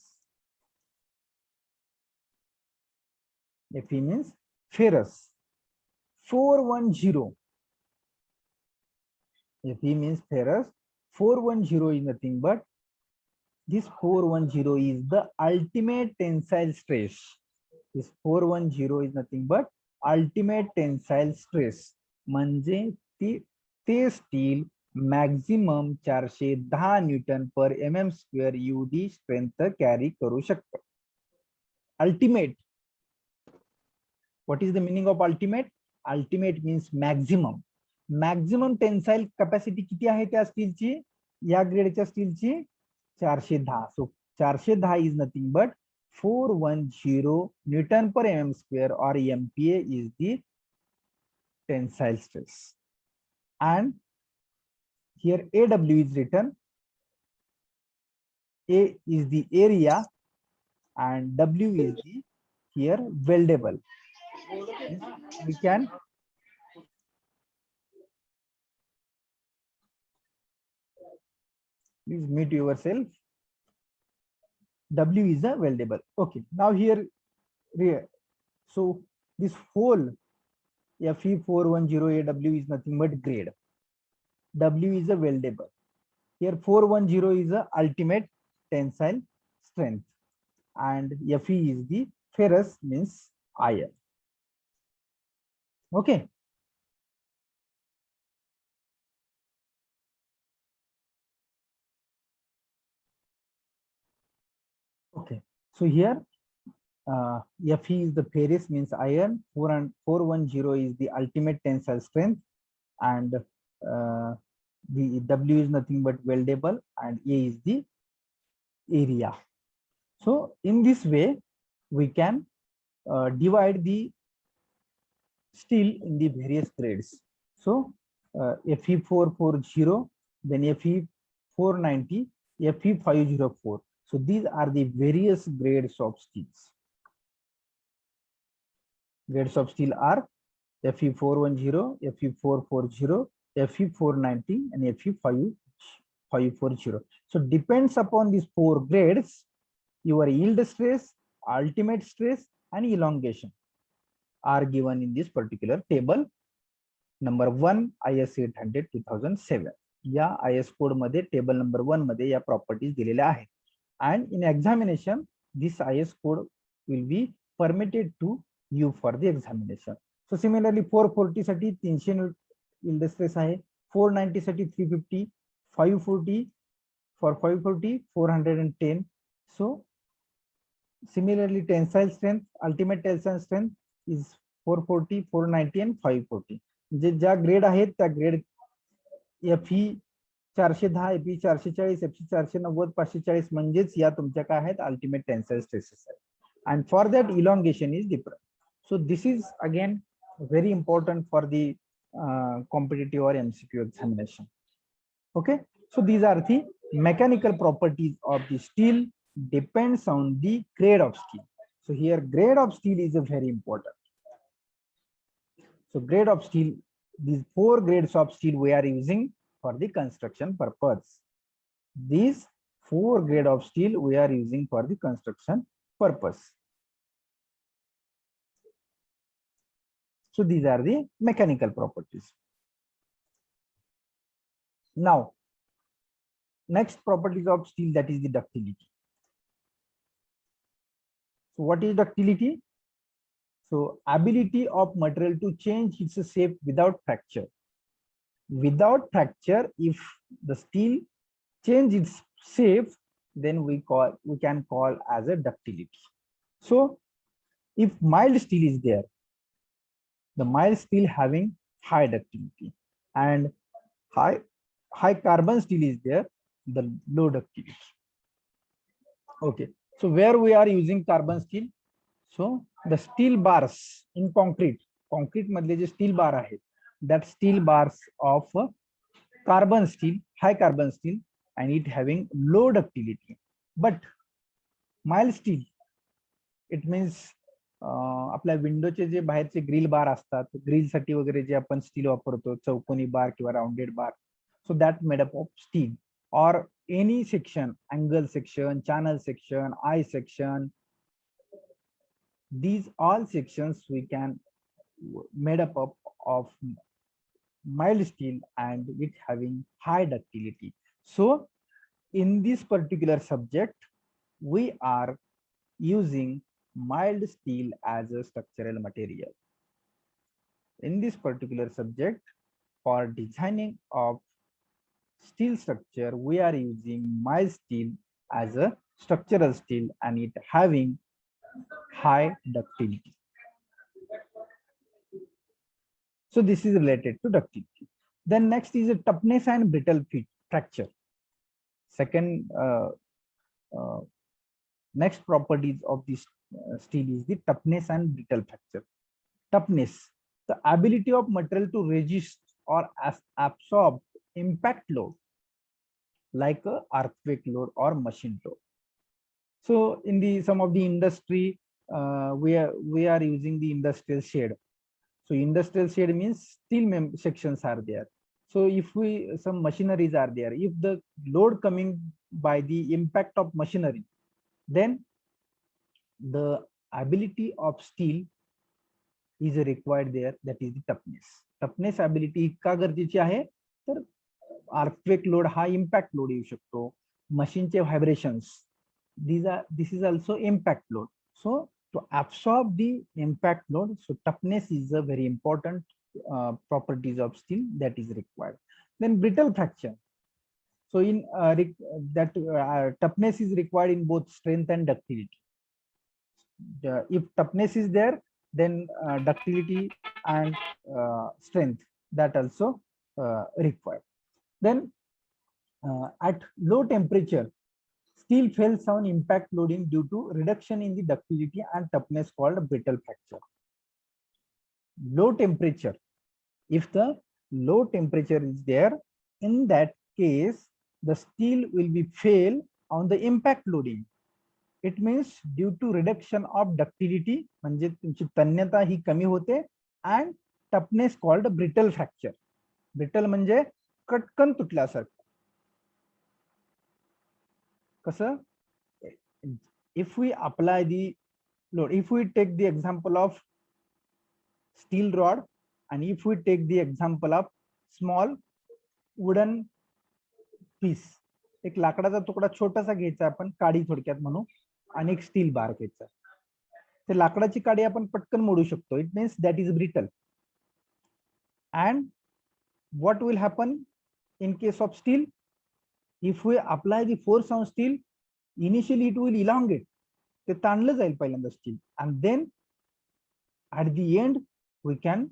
Fe means ferrous. 410. Fe means ferrous. 410 is nothing but this 410 is the ultimate tensile stress. This 410 is nothing but ultimate tensile stress. म्हणजे ते steel maximum 410 Newton पर mm square UD strength carry करू शकतो. Ultimate, what is the meaning of ultimate? Ultimate means maximum. Maximum tensile capacity किती आहे त्या स्टीलची, या ग्रेडच्या स्टीलची? 410. सो 410 is nothing but 410 Newton per mm square or MPa is the tensile stress. And here AW is written. A is the area and W is the here weldable. We can please mute yourself. W is a weldable. Okay, now here, so this whole Fe410 is nothing but grade. W is a weldable. Here 410 is a ultimate tensile strength, and Fe is the ferrous, means iron. Okay. Okay, so here Fe is the ferrous, means iron. 410 is the ultimate tensile strength, and the W is nothing but weldable, and A is the area. So in this way we can divide the steel in the various grades. So Fe440, then Fe490, Fe504. So these are the various grades of steels. Grades of steel are Fe410, Fe440, Fe490, and Fe540. So depends upon these 4 grades, your yield stress, ultimate stress, and elongation are given in this particular table number 1 IS 800 2007. या IS code मध्ये table number 1 मध्ये या properties दिलेल्या आहेत. And in examination, this IS code will be permitted to you for the examination. So similarly 440 साठी 300 yield stress आहे, 490 साठी 350, 540 for 540 410. So similarly tensile strength, ultimate tensile strength is 440, 490 and 540. जे ज्या grade आहेत त्या ग्रेड FE 410, FE 440, FE 490, 540 म्हणजेच या तुमच्या काय आहेत अल्टिमेट टेन्साइल स्ट्रेसेस आहेत. And for that elongation is different. So this is again very important for the competitive or MCQ examination. Okay, so these are the mechanical properties of the steel depends on the grade of steel. So here grade of steel is a very important. So grade of steel, these 4 grades of steel we are using for the construction purpose. These 4 grade of steel we are using for the construction purpose. So these are the mechanical properties. Now, next properties of steel, that is the ductility. So what is ductility? So ability of material to change its shape without fracture. Without fracture, if the steel change its shape, then we can call as a ductility. So if mild steel is there, the mild steel having high ductility, and high carbon steel is there, the low ductility. Okay, so where we are using carbon steel? So the steel bars in concrete madle je steel bar ahet, that steel bars of carbon steel, high carbon steel, and it having low ductility. But mild steel, it means आपल्या विंडोचे जे बाहेरचे grill बार असतात, grill साठी वगैरे जे आपण steel वापरतो, चौकोनी बार किंवा rounded bar, so that made up of steel, or any section, angle section, channel section, eye section, these all sections we can made up of mild steel and it having high ductility. So in this particular subject we are using mild steel as a structural material. In this particular subject, for designing of steel structure, we are using mild steel as a structural steel and it having high ductility. So this is related to ductility. Then next is a toughness and brittle fracture. Second next properties of this steel is the toughness and brittle fracture. Toughness, the ability of material to resist or absorb impact load like a earthquake load or machine load. So in the some of the industry, we are using the industrial shed. So industrial shed means steel sections are there. So if some machineries are there, if the load coming by the impact of machinery, then the ability of steel is required there, that is the toughness. Toughness ability का गरजेची आहे, तर earthquake load हा impact load येऊ शकतो, machine चे vibrations, this is also impact load. So to absorb the impact load, so toughness is a very important properties of steel that is required. Then brittle fracture. So in toughness is required in both strength and ductility. If toughness is there, then ductility and strength that also required. Then at low temperature, steel fails on impact loading due to reduction in the ductility and toughness called brittle fracture. Low temperature, if the low temperature is there, in that case the steel will be fail on the impact loading. It means due to reduction of ductility, म्हणजे तुमची तन्यता ही कमी होते, and toughness called brittle fracture. Brittle म्हणजे कटकन तुटल्यासारखं. कसं? If we apply the load, if we take the example of steel rod and if we take the example of small wooden piece, एक लाकडाचा तुकडा छोटासा घ्यायचा आपण, काडी थोडक्यात म्हणू, आणि एक स्टील बार घ्यायचा. ते लाकडाची काडी आपण पटकन मोडू शकतो. It means that is brittle. And what will happen in case of steel? If we apply the force on steel, initially it will elongate. ते ताणलं जाईल पहिल्यांदा steel, and then at the end we can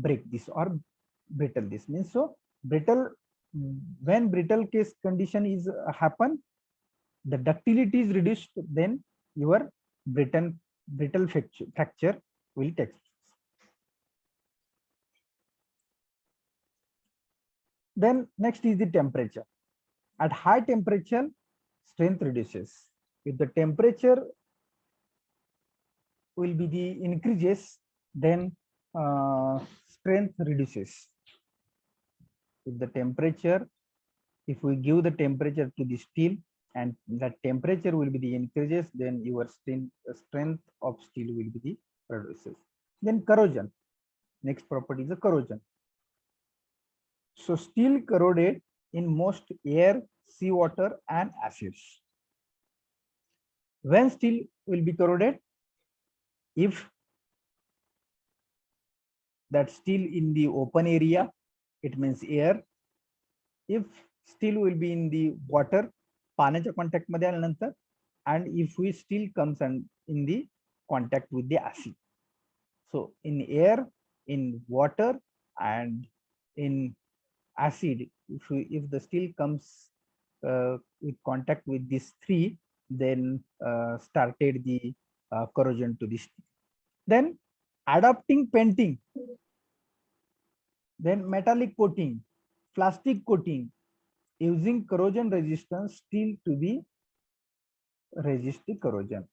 break this or brittle this. Means so brittle, when brittle case condition is happen, the ductility is reduced, then your brittle fracture will take place. Then next is the temperature. At high temperature, strength reduces. If the temperature will be the increases, then strength reduces. If the temperature, if we give the temperature to the steel and that temperature will be the increases, then your strength of steel will be the reduces. Then corrosion. Next property is the corrosion. So steel corroded in most air, seawater, and acids. When steel will be corroded? If that steel in the open area, it means air. If steel will be in the water, पाण्याच्या contact मध्ये आल्यानंतर, and if we steel comes and in the contact with the acid. So in air, in water, and in acid, if the steel comes with contact with these three, then started the corrosion to the steel. Then adapting painting, then metallic coating, plastic coating, using corrosion resistant steel to be resist the corrosion.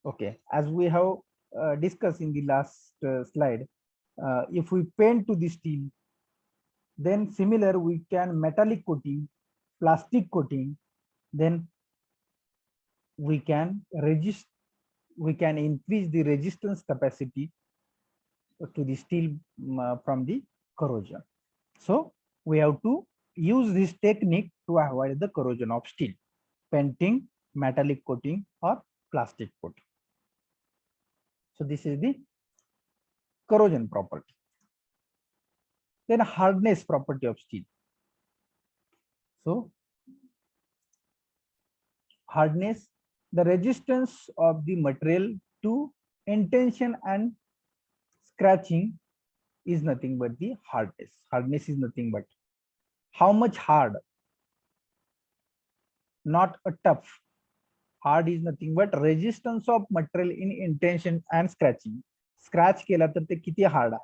Okay, as we have discussed in the last slide, if we paint to the steel, then similar we can metallic coating, plastic coating, then we can increase the resistance capacity to the steel from the corrosion. So we have to use this technique to avoid the corrosion of steel: painting, metallic coating, or plastic coating. So this is the corrosion property. Then hardness property of steel. So hardness, the resistance of the material to intention and scratching is nothing but the hardness. Hardness is nothing but how much hard, not a tough. Hard is nothing but resistance of material in intention and scratching. Scratch केला तर ते किती hard आहे,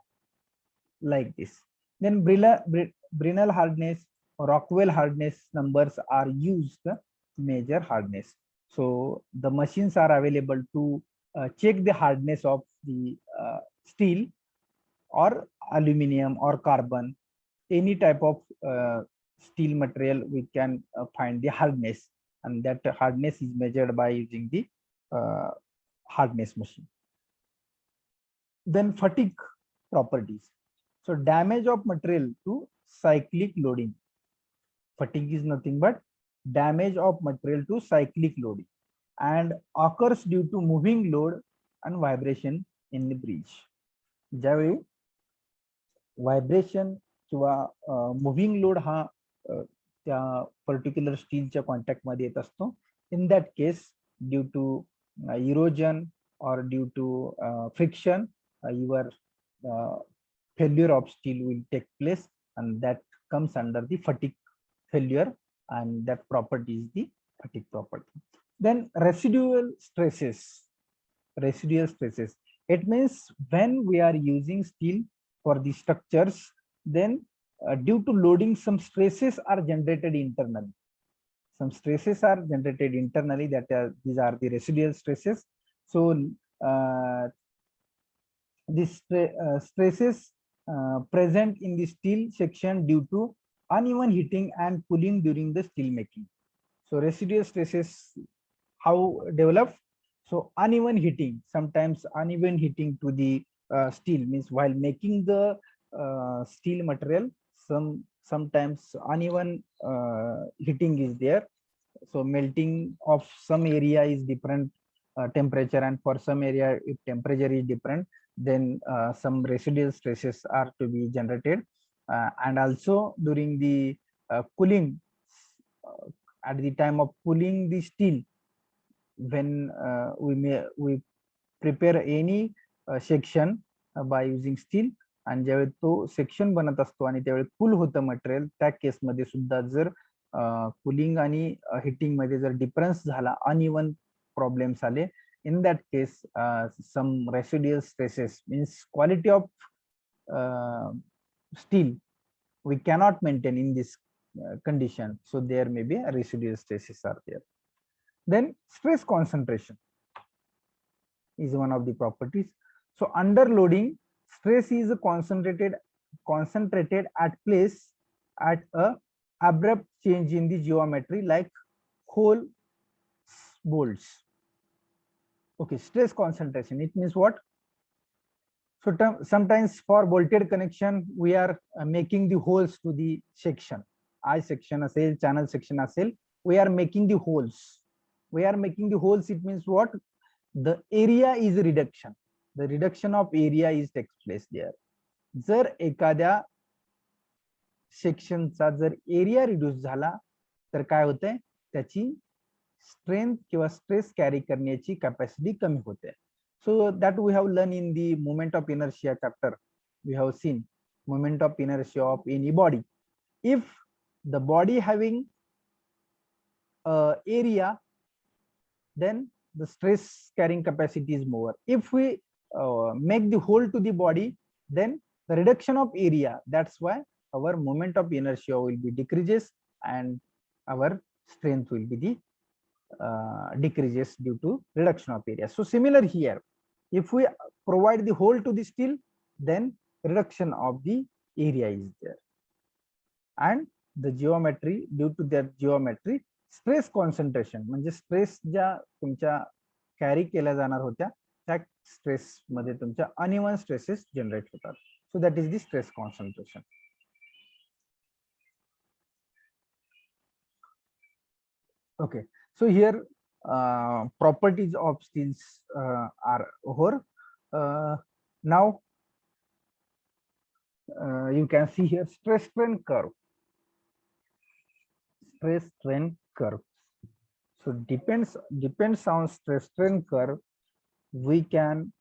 like this. Then Brinell hardness, Rockwell hardness numbers are used to measure hardness. So the machines are available to check the hardness of the steel or aluminum or carbon, any type of steel material. We can find the hardness, and that hardness is measured by using the hardness machine. Then fatigue properties. So damage of material to cyclic loading. Fatigue is nothing but damage of material to cyclic loading and occurs due to moving load and vibration in the bridge. ज्यावेळी vibration किंवा moving load हा त्या particular स्टीलच्या contact मध्ये येत असतो, in that case due to erosion or due to friction, your failure of steel will take place, and that comes under the fatigue failure, and that property is the fatigue property. Then residual stresses. Residual stresses, it means when we are using steel for the structures, then due to loading, some stresses are generated internally. Some stresses are generated internally, these are the residual stresses. So these stresses present in the steel section due to uneven heating and cooling during the steel making. So residual stresses how develop? So uneven heating, sometimes uneven heating to the steel, means while making the steel material, sometimes uneven heating is there. So melting of some area is different temperature, and for some area if temperature is different, then some residual stresses are to be generated, and also during the cooling, at the time of cooling the steel, when we prepare any section by using steel, आणि ज्यावेळी तो section बनत असतो आणि त्यावेळी cool होतं material, त्या केसमध्ये सुद्धा जर कूलिंग आणि हिटिंग मध्ये जर डिफरन्स झाला, अनइवन प्रॉब्लेम्स आले, in that case some residual stresses, means quality of steel we cannot maintain in this condition, so there may be a residual stresses are there. Then stress concentration is one of the properties. So under loading, stress is concentrated at place at a abrupt change in the geometry, like hole bolts. Okay, stress concentration, it means what? So sometimes for bolted connection we are making the holes to the section, I section असेल, channel section असेल, we are making the holes. It means what? The area is reduction. The reduction of area is takes place there. जर एखाद्या सेक्शनचा जर area reduce झाला तर काय होतंय, त्याची स्ट्रेंथ किंवा स्ट्रेस कॅरी करण्याची कॅपॅसिटी कमी होते. So that we have learn in the moment of inertia chapter. We have seen moment of inertia of any body. If the body having area, then the stress carrying capacity is more. If we make the hole to the body, then the reduction of area, that's why our moment of inertia will be decreases and our strength will be the decreases due to reduction of area. So similar here, if we provide the hole to the steel, then reduction of the area is there, and the geometry, due to that geometry, stress concentration म्हणजे stress ज्या तुमच्या carry केल्या जाणार होत्या त्या stress मध्ये तुमच्या uneven stresses generate होतात. So that is the stress concentration. Okay, so here properties of steels are over. Now you can see here stress strain curve. Stress strain curve. So depends on stress strain curve, we can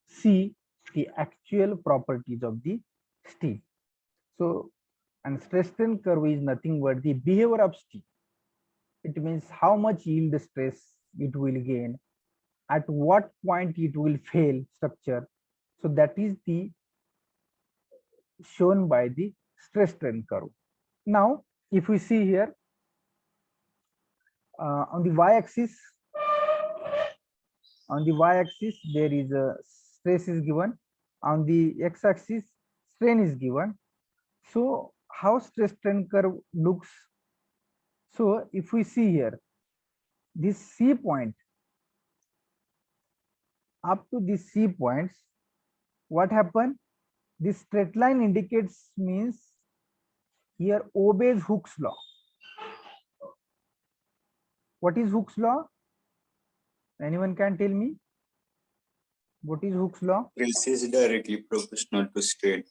see the actual properties of the steel. So, and stress strain curve is nothing but the behavior of steel. It means how much yield stress it will gain, at what point it will fail structure. So that is the shown by the stress strain curve. Now, if we see here on the y-axis, there is a stress is given. On the x-axis, strain is given. So how stress strain curve looks? So if we see here, this C point, up to this C points, what happened? This straight line indicates, means here obeys Hooke's law. What is Hooke's law? Anyone can tell me? What is Hooke's law? Stress is directly proportional to strain.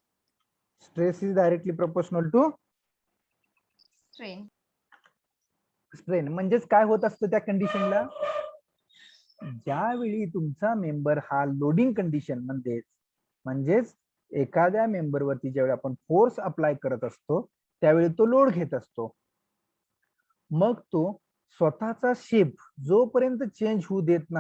Stress is directly proportional to strain. Strain. म्हणजेच काय होत असतं त्या कंडिशनला, ज्यावेळी तुमचा member हा loading condition म्हणजेच एखाद्या मेंबरवरती ज्यावेळी आपण फोर्स अप्लाय करत असतो त्यावेळी तो लोड घेत असतो, मग तो स्वतःचा शेप जोपर्यंत चेंज होऊ देत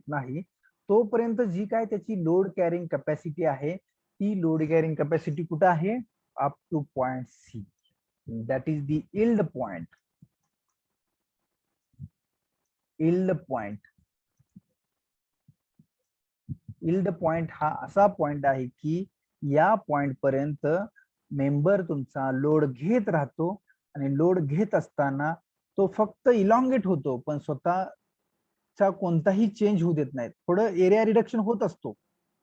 नाही, तोपर्यंत जी काय त्याची लोड कॅरिंग कॅपॅसिटी आहे, ती लोड कॅरिंग कॅपॅसिटी कुठे आहे? Up to point C. That is the yield point. Yield point हा असा पॉइंट आहे की या पॉइंट पर्यंत मेंबर तुमचा लोड घेत राहतो, आणि लोड घेत असताना तो फक्त इलॉंगेट होतो, पण स्वतःचा कोणताही चेंज होऊ देत नाही. थोडं एरिया रिडक्शन होत असतो,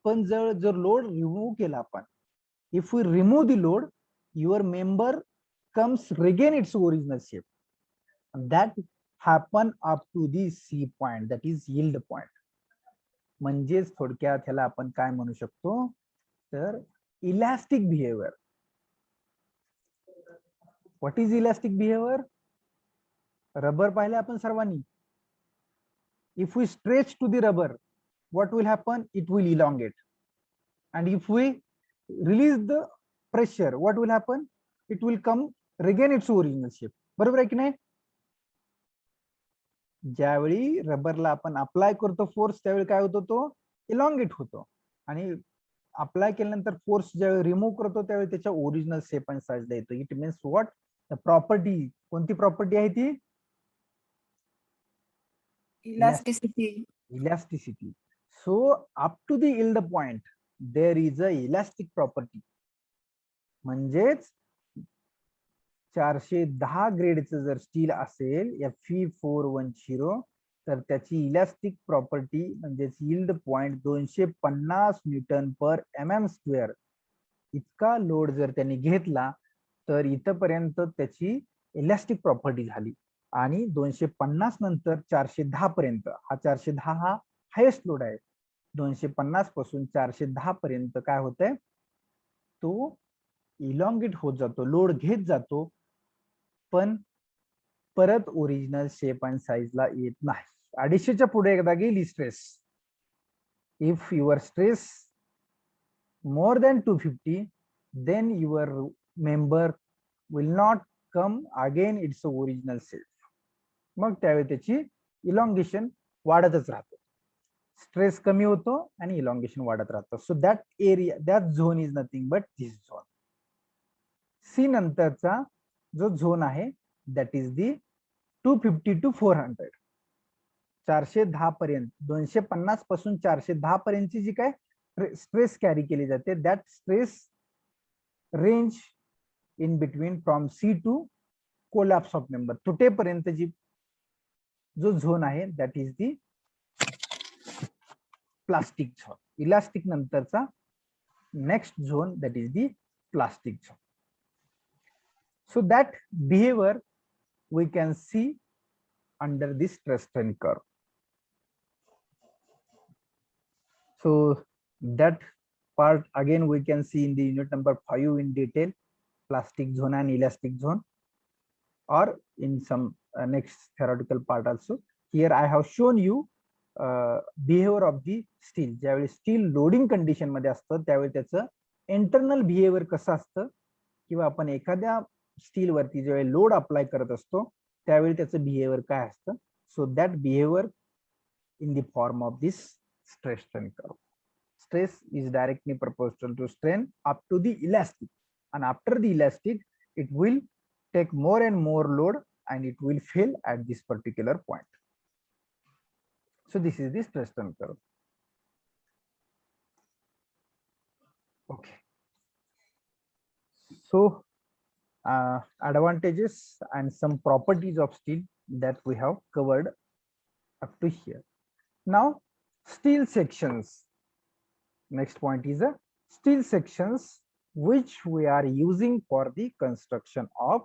पण जर लोड रिमूव्ह केला आपण, if we remove the load, your member comes regain its original shape. that happen up to the C point, that is yield point. म्हणजेच थोडक्यात ह्याला आपण काय म्हणू शकतो तर elastic behaviour. What is elastic behaviour? Rubber पाहिले आपण सर्वांनी. If we stretch to the rubber, what will happen? It will elongate. And if we release the pressure, what will happen? It will come regain its original shape. बरोबर आहे की नाही? ज्यावेळी रबरला आपण apply करतो फोर्स त्यावेळी काय होतो, तो इलॉंगेट होतो. आणि अप्लाय केल्यानंतर फोर्स ज्यावेळी रिमूव्ह करतो त्यावेळी त्याच्या ओरिजिनल शेप अँड साईजला येतो. It means what? The property. कोणती प्रॉपर्टी आहे ती? Elasticity. Elasticity. So up to the yield point there is a elastic property. म्हणजेच 410 ग्रेडचं जर स्टील असेल Fe410 तर त्याची इलास्टिक प्रॉपर्टी म्हणजेच यील्ड पॉइंट 250 न्यूटन पर mm स्क्वेअर इतका लोड जर त्यांनी घेतला तर इथपर्यंत त्याची इलास्टिक प्रॉपर्टी झाली. आणि 250 नंतर 410 पर्यंत, हा 410 हा हायेस्ट लोड आहे. 250 पासून 410 पर्यंत काय होतंय, तो इलॉंगेट होत जातो, लोड घेत जातो, पण परत ओरिजिनल शेप अँड साईजला येत नाही. 250च्या पुढे एकदा गेली stress, if your stress more than 250 then your member will not come again it's original shape. मग त्यावेळी त्याची इलॉंगेशन वाढतच राहते. स्ट्रेस कमी होतो आणि इलॉंगेशन वाढत राहतं. So that area, that zone is nothing but this zone. C नंतरचा जो झोन आहे दॅट इज दी 250 to 400. 410 पर्यंत, 250 पासून 410 पर्यंतची जी काय स्ट्रेस कॅरी केली जाते, that stress range in between from C to collapse of member. तुटेपर्यंत जी जो झोन आहे that is the plastic zone. Elastic नंतरचा next zone that is the plastic zone. So that behaviour we can see under this stress strain curve. So that part again we can see in the unit number 5 in detail, plastic zone and elastic zone, or in some next theoretical part also. Here I have shown you behavior of the steel. ज्यावेळी steel loading condition मध्ये असतं त्यावेळी त्याचं internal behaviour कसं असतं, किंवा आपण एखाद्या स्टील वरती ज्यावेळी लोड अप्लाय करत असतो त्यावेळी त्याचं बिहेवियर काय असतं. सो that behaviour in the form of this stress strain curve. Stress is directly proportional to strain up to the elastic, and after the elastic it will take more and more load and it will fail at this particular point. So this is the stress strain curve. Okay, so advantages and some properties of steel that we have covered up to here. Now steel sections. Next point is a steel sections which we are using for the construction of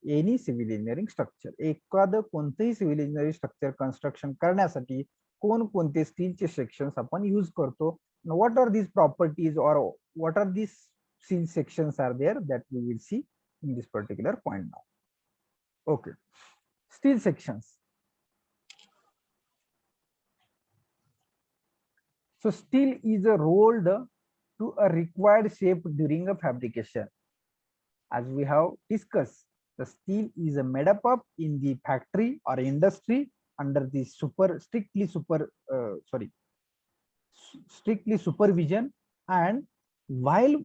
any civil engineering structure. एखादं कोणतेही civil engineering structure construction करण्यासाठी कोणकोणते स्टीलचे sections आपण use करतो. What are these properties or what are these steel sections are there that we will see in this particular point now. Okay, steel sections. So steel is rolled to a required shape during a fabrication. As we have discussed, the steel is made up of in the factory or industry under the strictly supervision, and while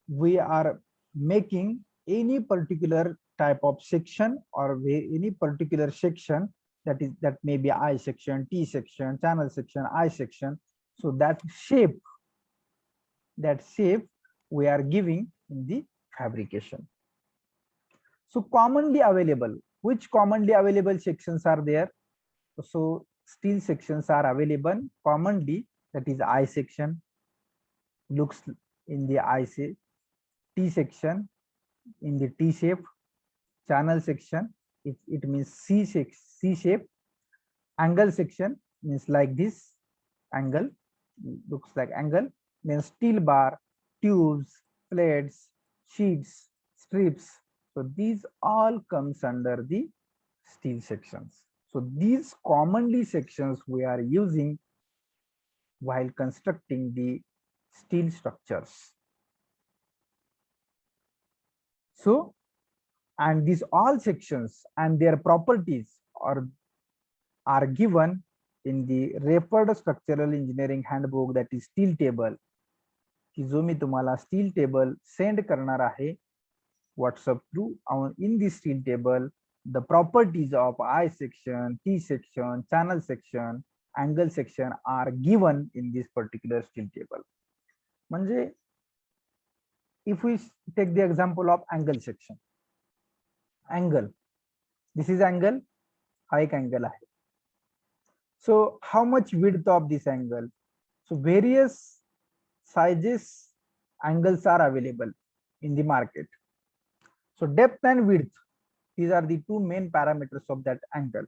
we are making any particular type of section or any particular section, that may be I section, T section, channel section, I section. So that shape we are giving in the fabrication. So commonly available, which commonly available sections are there? So steel sections are available commonly, that is I section, looks in the I say, T section, in the T shape. Channel section, it means C shape. Angle section means like this. Angle looks like angle. Then steel bar, tubes, plates, sheets, strips. So these all comes under the steel sections. So these commonly sections we are using while constructing the steel structures. So, and these all sections and their properties are given in the referred structural engineering handbook, that is steel table, की जो मी तुम्हाला steel table send करणार आहे WhatsApp through. In this steel table, the properties of I section, T section, channel section, angle section are given in this particular steel table. म्हणजे if we take the example of angle section, angle, this is angle, हा एक angle आहे. So how much width of this angle? So various sizes angles are available in the market. So depth and width, these are the two main parameters of that angle.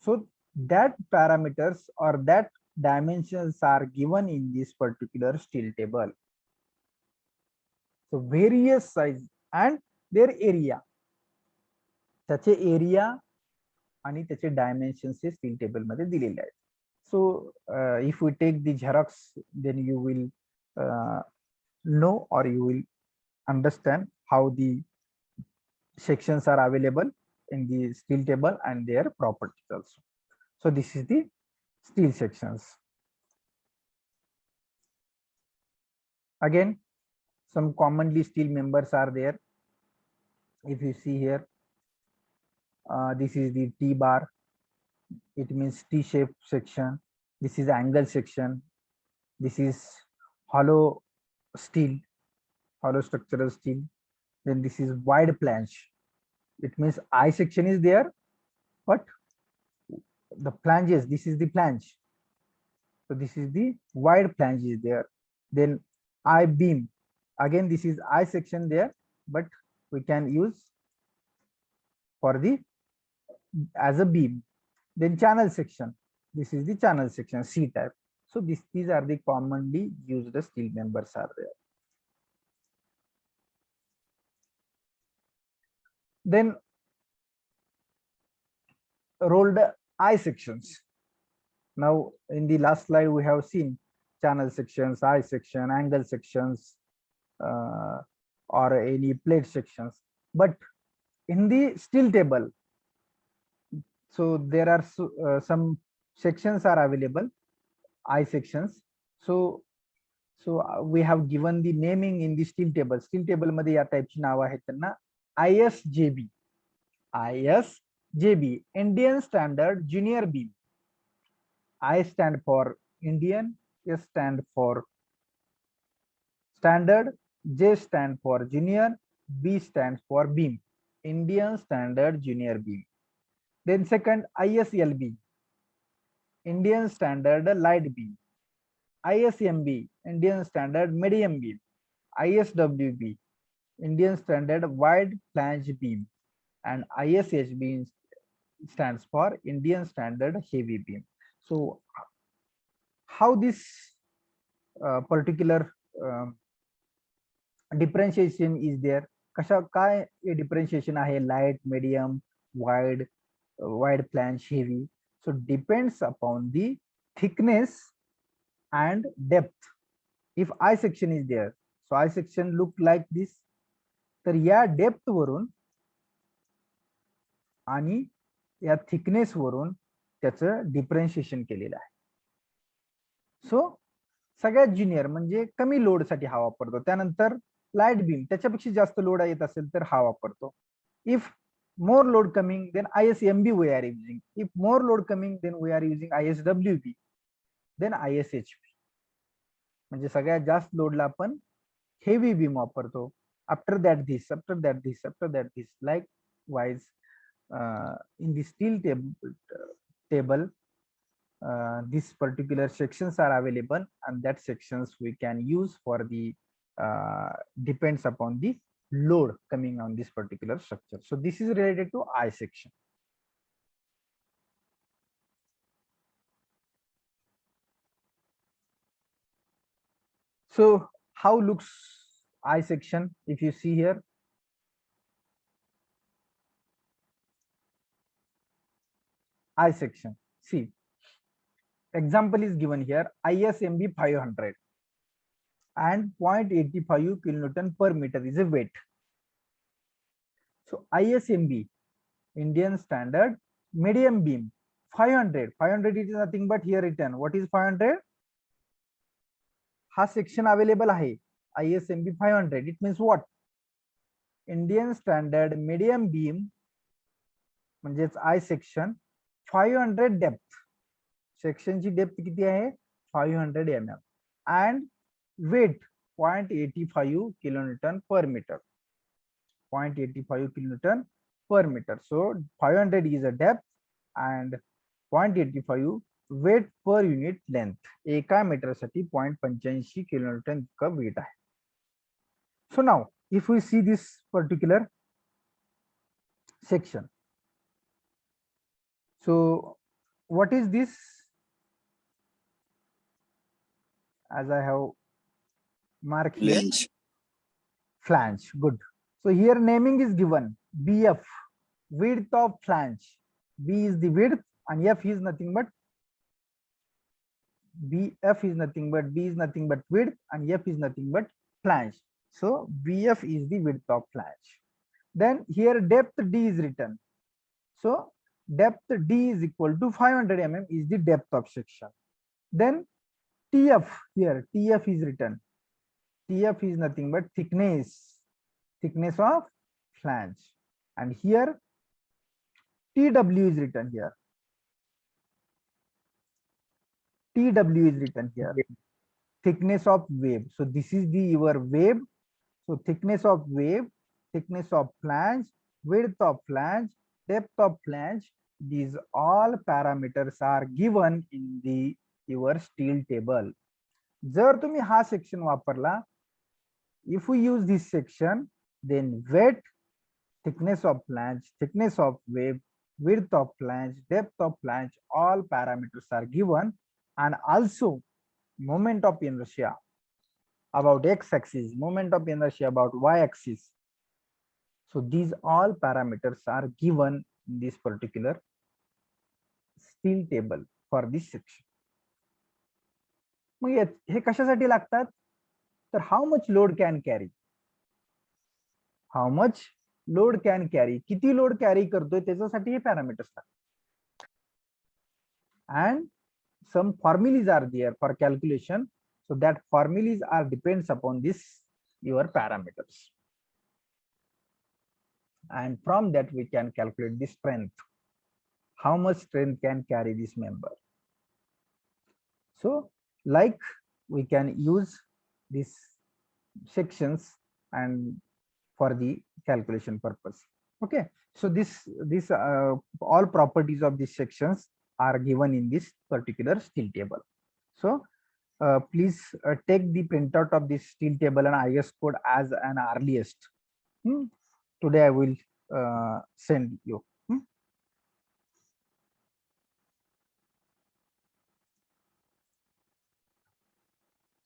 So that parameters or that dimensions are given in this particular steel table. So various size and their area, त्याचे area आणि त्याचे dimensions हे steel table मध्ये दिलेले आहेत. So if we take the Xerox, then you will know, or you will understand how the sections are available in the steel table and their properties also. So this is the steel sections. Again, some commonly steel members are there. If you see here, this is the T bar, it means T-shaped section. This is angle section. This is hollow steel, hollow structural steel. Then this is wide flange. It means I section is there, but the flanges, this is the flange. So this is the wide flange is there. Then I beam. Again, this is I section there, but we can use for the as a beam. Then channel section. This is the channel section, C type. So these are the commonly used steel members are there. Then rolled I sections. Now in the last slide we have seen channel sections, I section, angle sections, or any plate sections. But in the steel table, so there are some sections are available, I sections. So we have given the naming in the steel table. Steel table मध्ये या टाइपची नाव आहेत त्यांना ISJB. ISJB, Indian Standard Junior Beam. I stand for Indian, S stand for standard, J stand for junior, B stands for beam. Indian Standard Junior Beam. Then second, ISLB, Indian Standard Light Beam. ISMB, Indian Standard Medium Beam. ISWB, Indian Standard Wide Flange Beam. And ISHB stands for Indian Standard Heavy Beam. So how this particular differentiation is there? कशा काय differentiation आहे? Light, medium, wide, wide flange, heavy. So depends upon the thickness and depth. If I section is there, so I section look like this. तर या depth वरून आणि या thickness वरून त्याचं डिफरन्शिएशन केलेलं आहे. सो सगळ्यात ज्युनियर म्हणजे कमी लोड साठी हा वापरतो. त्यानंतर लाईट बीम, त्याच्यापेक्षा जास्त लोड येत असेल तर हा वापरतो. If more load coming, then ISMB we are using. If more load coming, then we are using ISWB, then ISHB. म्हणजे सगळ्यात जास्त लोडला आपण हेवी बीम वापरतो. After that this, after that this, after that this, likewise in the steel table these particular sections are available, and that sections we can use for the depends upon the load coming on this particular structure. So this is related to I section. So how looks I section? If you see here, I section. See, example is given here, ISMB 500 and 0.85 kilonewton per meter is a weight. So ISMB, Indian Standard Medium Beam 500. 500 is nothing but here written. What is 500? हा section available आहे. ISMB 500. It means what? Indian Standard Medium Beam म्हणजेच I section 500 depth. Section ची depth किती आहे? 500 mm and weight 0.85 kilonewton per meter. 0.85 kilonewton per meter. So 500 is a depth and 0.85 weight per unit length. एका metre साठी 0.85 kilonewton इतका weight आहे. So now if we see this particular section, so what is this? As I have marked here, Flange. flange. Good. So here naming is given BF, width of flange. B is the width and F is nothing but BF is nothing but B is nothing but width and F is nothing but flange. So BF is the width of flange. Then here depth D is written. So depth D is equal to 500 mm is the depth of section. Then TF here, TF is written. TF is nothing but thickness of flange. And here TW is written here. TW is written here. Thickness of wave. So this is the your wave. So thickness of wave, thickness of flange, width of flange, depth of flange. These all parameters are given in the your steel table. जर तुम्ही हा section वापरला, if we use this section, then weight, thickness of flange, thickness of wave, width of flange, depth of flange, all parameters are given, and also moment of inertia about x-axis, moment of inertia about y-axis. So these all parameters are given in this particular steel table for this section. मग हे कशासाठी लागतात? तर how much load can carry? How much load can carry? किती load carry करतोय त्याच्यासाठी हे parameters लागतात. And some formulas are there for calculation. So that formulas are depends upon this your parameters. And from that we can calculate the strength. How much strength can carry this member? So like we can use these sections and for the calculation purpose. Okay, so this all properties of these sections are given in this particular steel table. So please take the printout of this steel table and IS code as an earliest. Today I will send you.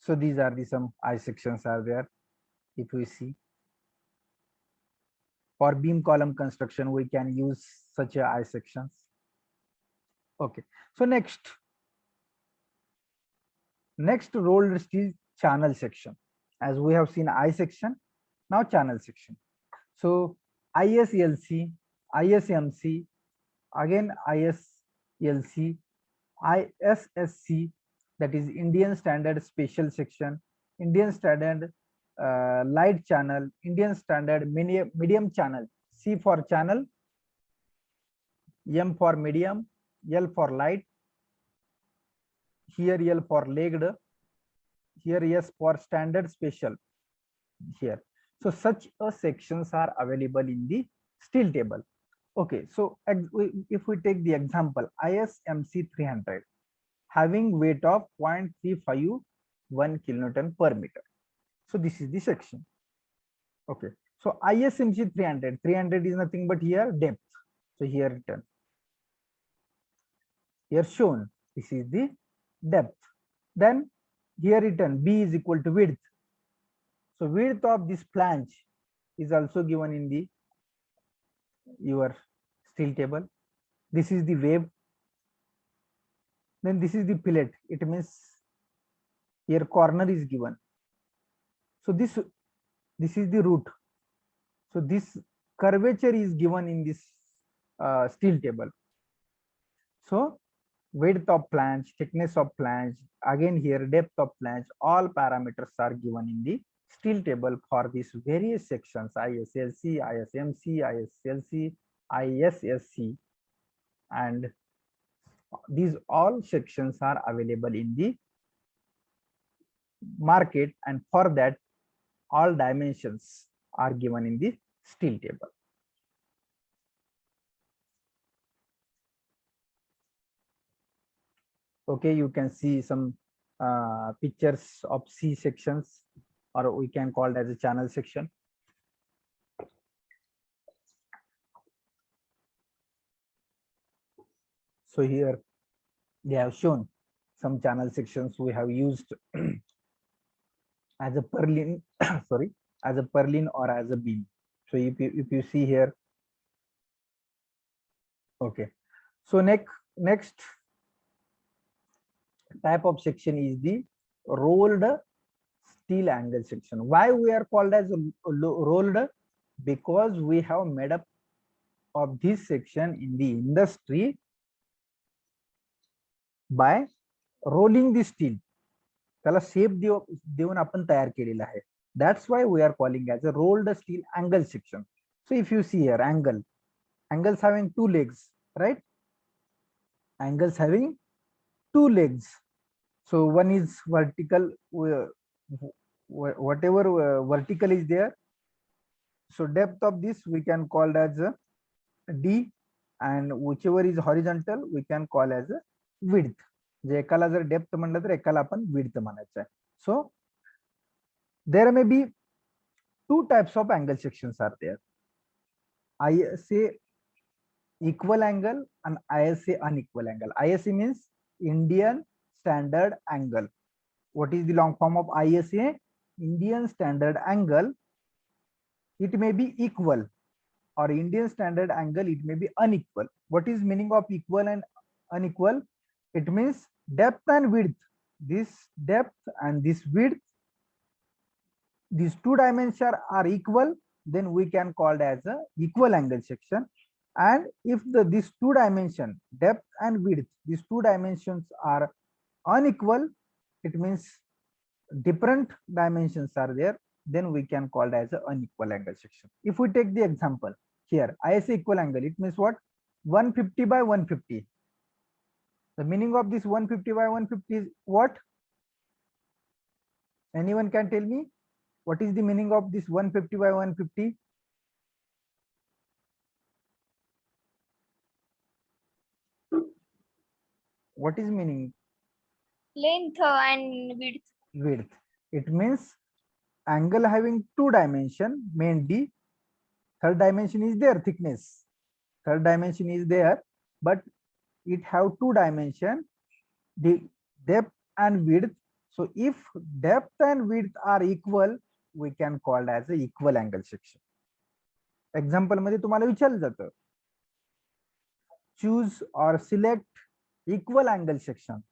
So these are the some I sections are there. If we see for beam column construction, we can use such a I sections. Okay, so next rolled steel channel section. As we have seen I section, now channel section. So ISLC, ISMC, again ISLC, ISSC, that is Indian Standard Special Section, Indian Standard Light Channel, Indian Standard Medium Channel. C for channel, M for medium, L for light, here L for legged, here S for standard special here. So such a sections are available in the steel table. Okay, so if we take the example ISMC 300 having weight of 0.351 kilonewton per meter. So this is the section. Okay, So ISMC 300, 300 is nothing but here depth. So here written, here shown, this is the depth. Then here written B is equal to width. So width of this flange is also given in the your steel table. This is the wave. Then this is the fillet. It means here corner is given. So this is the root. So this curvature is given in this steel table. So width of flange, thickness of flange, again here depth of flange, all parameters are given in the steel table for these various sections: ISLC, ISMC, ISLC, ISSC, and these all sections are available in the market, and for that all dimensions are given in the steel table. Okay, you can see some pictures of C sections, or we can call it as a channel section. So here they have shown some channel sections we have used as a purlin, sorry, as a purlin or as a beam. So if you see here, okay. So next type of section is the rolled steel angle section. Why we are called as rolled? Because we have made up of this section in the industry by rolling the steel. त्याला shape देऊन आपण तयार केलेला आहे. That's why we are calling as a rolled steel angle section. So if you see here, angles having two legs, right? Angles having two legs. So one is vertical, whatever vertical is there. So depth of this we can call as a D, and whichever is horizontal we can call as a width. जे एकाला जर depth म्हणलं तर एकाला आपण width म्हणायचं आहे. So there may be two types of angle sections are there. ISA equal angle and ISA unequal angle. ISA means Indian Standard Angle. What is the long form of ISA? Indian Standard Angle. It may be equal, or Indian Standard Angle, it may be unequal. What is meaning of equal and unequal? It means depth and width. This depth and this width, these two dimensions are equal, then we can call it as a equal angle section. And if these two dimensions, depth and width, these two dimensions are unequal, it means different dimensions are there, then we can call it as an unequal angle section. If we take the example here, ISA equal angle, it means what? 150 by 150. The meaning of this 150 by 150 is what? Anyone can tell me? What is the meaning of this 150 by 150? What is meaning? Length and width. Width. It means angle having two dimension, mainly third dimension is there, thickness. Third dimension is there, but it have two dimension, the depth and width. So if depth and width are equal, we can call as a equal angle section. Example मध्ये तुम्हाला विचारलं जातं, choose or select equal angle section.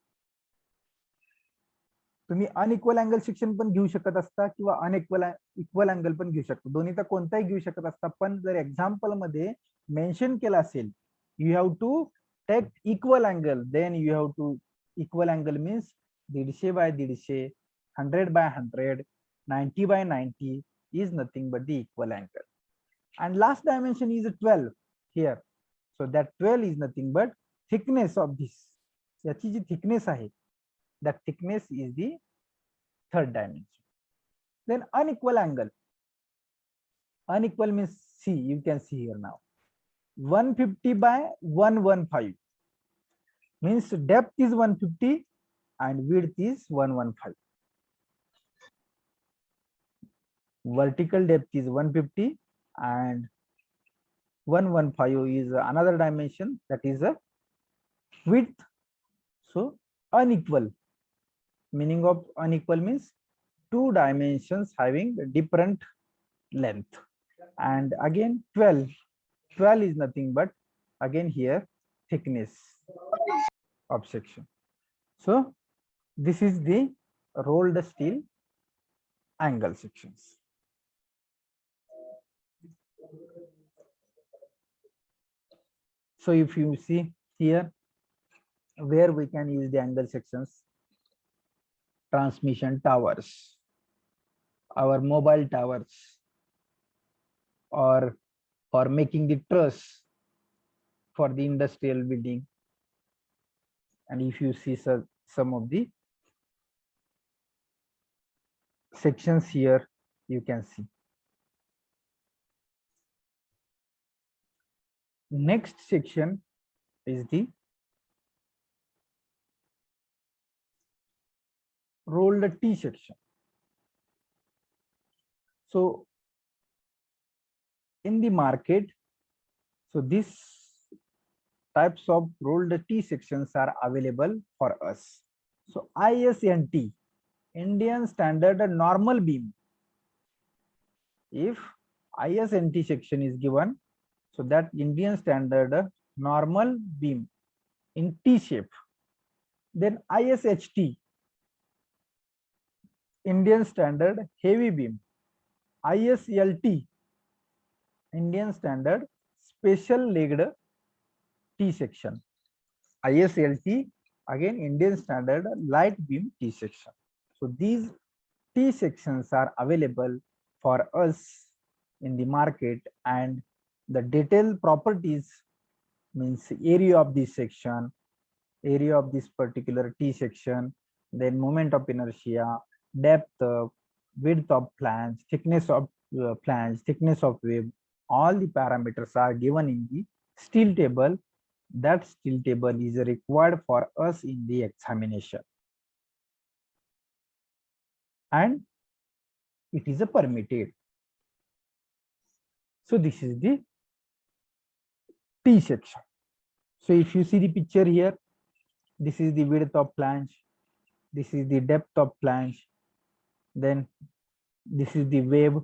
तुम्ही unequal angle section पण घेऊ शकत असता किंवा इक्वल अँगल पण घेऊ शकता, दोन्हीचा कोणताही घेऊ शकत असता. पण जर एक्झाम्पल मध्ये मेन्शन केलं असेल, you have to take equal angle, then you have to equal angle means 150 by 150, 100 by 100, 90 by 90 is nothing but the equal angle. And last dimension is 12 here. So that 12 is nothing but thickness of this. याची जी thickness आहे, that thickness is the third dimension. Then unequal angle. Unequal means, see, you can see here now. 150 by 115 means depth is 150 and width is 115. vertical depth is 150 and 115 is another dimension, that is a width. So unequal, meaning of unequal means two dimensions having different length. And again 12 is nothing but again here thickness of section. So this is the rolled steel angle sections. So if you see here where we can use the angle sections, transmission towers, our mobile towers, or for making the truss for the industrial building. And if you see some of the sections here, you can see. Next section is the rolled T section. So in the market, so these types of rolled T sections are available for us. So ISNT, Indian Standard Normal Beam. If ISNT section is given, so that Indian Standard Normal Beam in T shape. Then ISHT, Indian Standard Heavy Beam. ISLT, Indian Standard Special Legged T section. ISLT, again Indian Standard Light Beam T section. So these T sections are available for us in the market, and the detailed properties means area of this section, area of this particular T section, then moment of inertia, depth, width of flange, thickness of flange, thickness of web, all the parameters are given in the steel table. That steel table is required for us in the examination, and it is a permitted. So this is the T section. So if you see the picture here, this is the width of flange, this is the depth of flange, then this is the wave,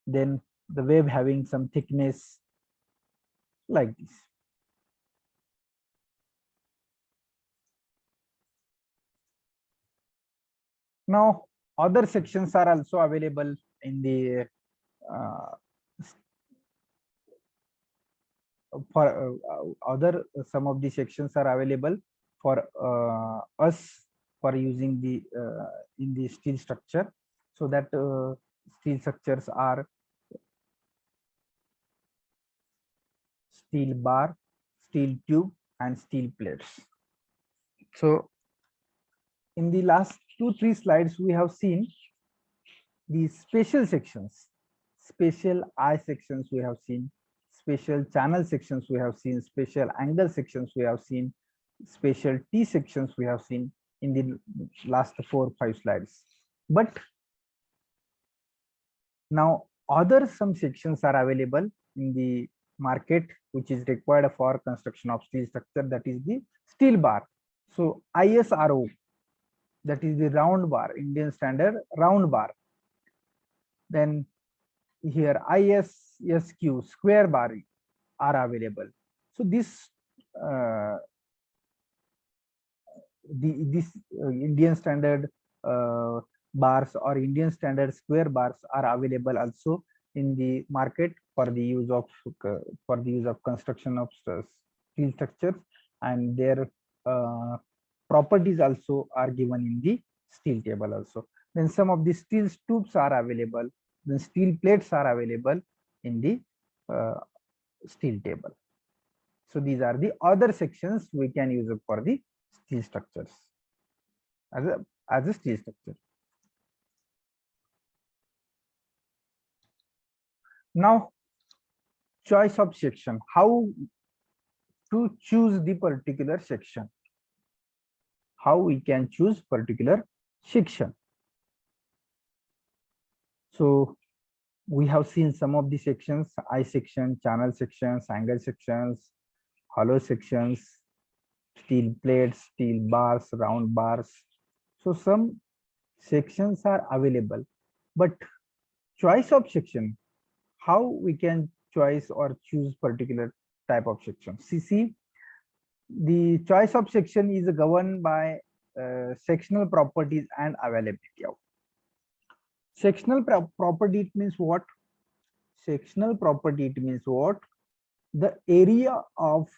then the wave having some thickness like this. Now other sections are also available in the some of the sections are available for us for using the in the steel structure. So that steel structures are steel bar, steel tube, and steel plates. So in the last 2-3 slides, we have seen the special sections, special eye sections we have seen, special channel sections we have seen, special angle sections we have seen, special T sections we have seen in the last 4-5 slides. But now some sections are available in the market which is required for construction of steel structure, that is the steel bar. So ISRO, that is the round bar, Indian Standard round bar. Then here ISSQ square bar are available. So this Indian Standard bars or Indian Standard square bars are available also in the market for the use of construction of steel structures, and their properties also are given in the steel table also. Then some of the steel tubes are available, then steel plates are available in the steel table. So these are the other sections we can use for the steel structures as a steel structure. Now choice of section, how to choose the particular section, how we can choose particular section. So we have seen some of the sections: I section, channel sections, angle sections, hollow sections, steel plates, steel bars, round bars. So some sections are available, but choice of section, how we can choice or choose particular type of section. See, the choice of section is governed by sectional properties and availability of. Sectional property, it means what? Sectional property, it means what? The area of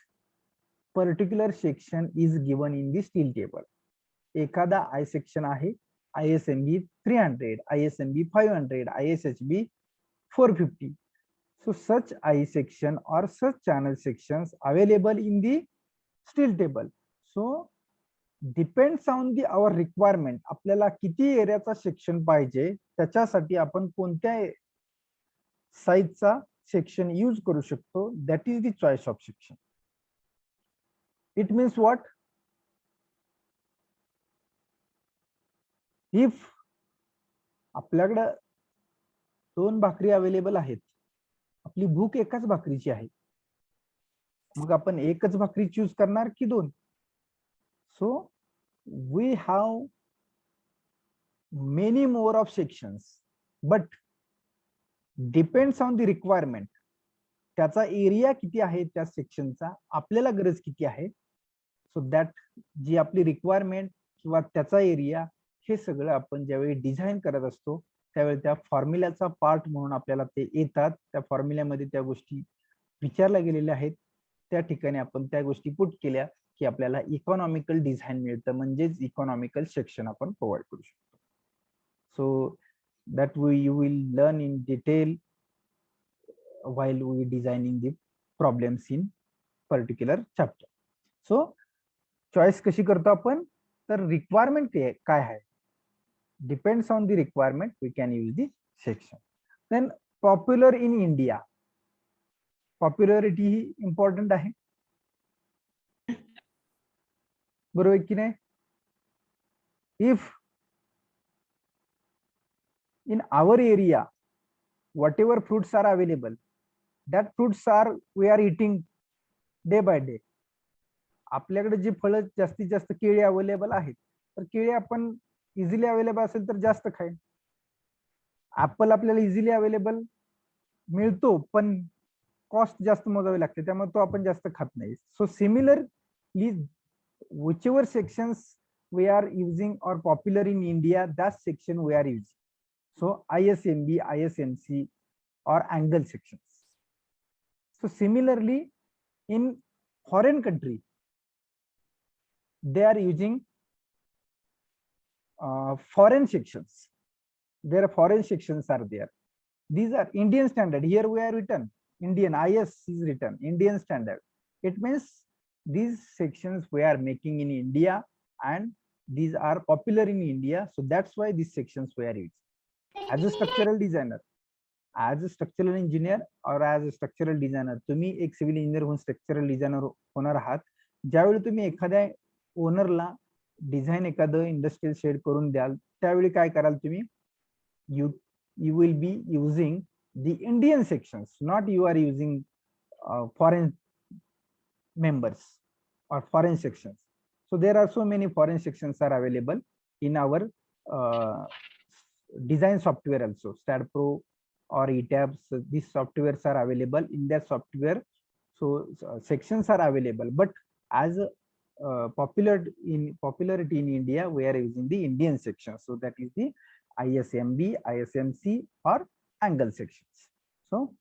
particular section is given in the steel table. एखादा I section आहे, ISMB 300, ISMB 500, ISHB 450. So such I section or such channel sections available in the steel table. So depends on the our requirement. आपल्याला किती एरियाचा section पाहिजे त्याच्यासाठी आपण कोणत्या साइजचा section use करू शकतो. That is the choice of section. It means what? If आपल्याकडे 2 भाकरी available आहेत, आपली भूक एकाच भाकरीची आहे, मग आपण एकच भाकरी चूज करणार की 2? So we have many more of sections, but depends on the requirement. त्याचा एरिया किती आहे त्या सेक्शनचा, आपल्याला गरज किती आहे. सो दॅट जी आपली रिक्वायरमेंट किंवा त्याचा एरिया, हे सगळं आपण ज्यावेळी डिझाईन करत असतो त्यावेळी त्या फॉर्म्युल्याचा पार्ट म्हणून आपल्याला ते येतात. त्या फॉर्म्युल्यामध्ये त्या गोष्टी विचारल्या गेलेल्या आहेत. त्या ठिकाणी आपण त्या गोष्टी पुट केल्या की आपल्याला इकॉनॉमिकल डिझाईन मिळतं, म्हणजेच इकॉनॉमिकल सेक्शन आपण प्रोव्हाइड करू शकतो. सो that you will learn in detail while we designing the problems in particular chapter. So choice कशी करतो आपण? तर रिक्वायरमेंट काय आहे, depends on the requirement we can use the section. Then popular in India, popularity he important आहे, बरोबर की नाही? If in our area whatever fruits are available, that fruits are we are eating day by day. आपल्याकडे जी फळं जास्तीत जास्त केळी available आहेत, तर केळी आपण इझिली अवेलेबल असेल तर जास्त खाईन. ऍपल आपल्याला इझिली अवेलेबल मिळतो पण कॉस्ट जास्त मोजावी लागते, त्यामुळे तो आपण जास्त खात नाही. So similarly whichever sections we are using or popular in India, that section we are using. So ISMB, ISMC or angle sections. So similarly in foreign country, they are using foreign sections. Their foreign sections are there. These are Indian standard. Here we are written Indian, IS is written Indian standard. It means these sections we are making in India and these are popular in India. So that's why these sections we are using. As a structural designer, as a structural engineer or as a structural designer, तुम्ही एक civil engineer होऊन structural designer होणार आहात. ज्यावेळी तुम्ही एखाद्या ओनरला design एखादं industrial shade करून द्याल, त्यावेळी काय कराल तुम्ही? you will be using the Indian sections, not you are using foreign members or foreign sections. So there are so many foreign sections are available in our design software also. StatPro or ETABS, these softwares are available in that software. So sections are available, but as popularity in India, we are using the Indian section. So that is the ISMB, ISMC or angle sections. So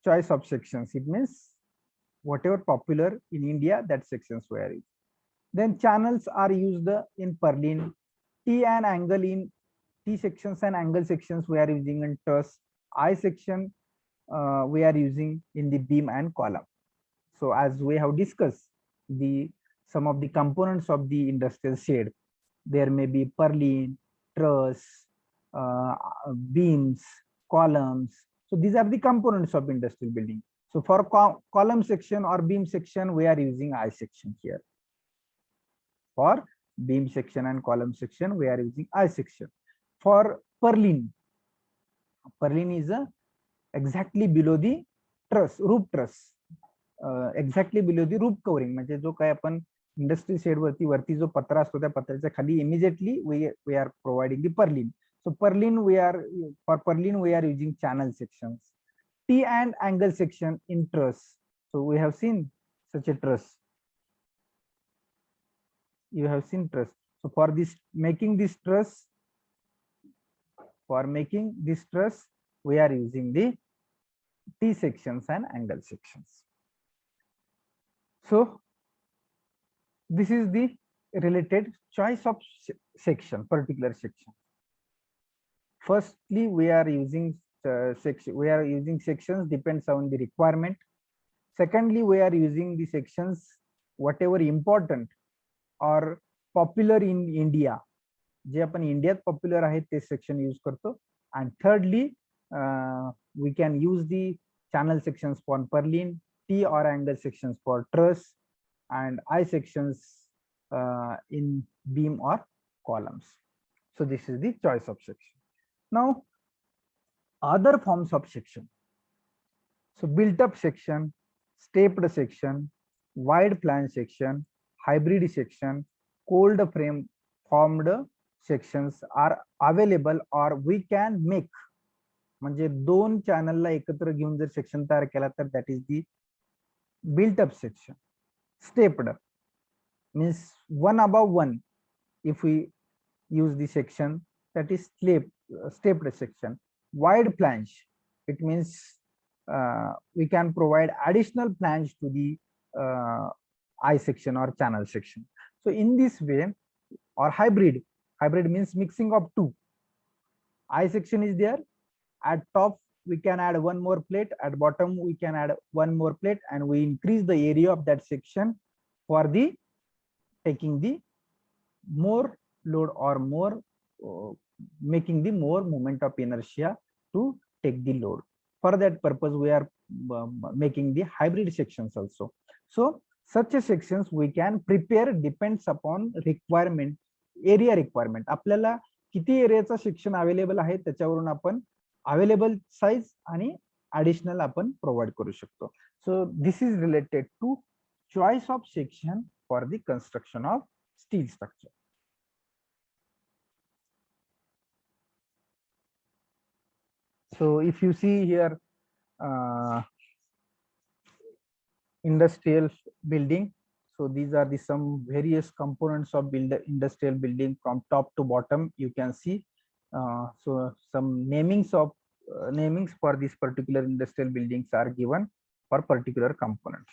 choice of sections, it means whatever popular in India, that sections we are using. Then channels are used in purlin. T and angle in T sections and angle sections we are using in truss. I section we are using in the beam and column. So as we have discussed some of the components of the industrial shed, there may be purlin, truss, beams, columns. So these are the components of industrial building. So for column section or beam section, we are using I section here. For beam section and column section, we are using I section. For purlin, Purlin is exactly below the truss, roof truss, exactly below the roof covering. म्हणजे जो काय आपण industry shade वरती जो पत्रा असतो त्या पत्र्याच्या खाली immediately we are providing the purlin. So purlin for purlin we are using channel sections. T and angle section in truss. So we have seen such a truss. You have seen truss. So for making this truss, we are using the T sections and angle sections. So this is the related choice of section, particular section. Firstly, we are using sections depends on the requirement. Secondly, we are using the sections whatever important or popular in India. जे आपण इंडियात popular आहेत ते section use करतो. And thirdly, we can use the channel sections for purlin, T or angle sections for truss, and I sections in beam or columns. So this is the choice of section. Now, other forms of section. So built up section, stepped section, wide flange section, hybrid section, cold frame formed sections are available or we can make. म्हणजे दोन चॅनलला एकत्र घेऊन जर section तयार केला तर that is the built up section. Stepped means one above one. If we use the section, that is stepped section. Wide flange, it means we can provide additional flange to the I section or channel section. So in this way, or hybrid means mixing of two. I section is there, at top we can add one more plate, at bottom we can add one more plate, and we increase the area of that section for the taking the more load or more making the more moment of inertia to take the load. For that purpose we are making the hybrid sections also. So such a sections we can prepare depends upon requirement, area requirement. आपल्याला किती एरियाचा section available आहे त्याच्यावरून आपण available size आणि additional आपण provide करू शकतो. So this is related to choice of section for the construction of steel structure. So if you see here, industrial building. So these are the some various components of industrial building from top to bottom. You can see. So some namings for these particular industrial buildings are given for particular components.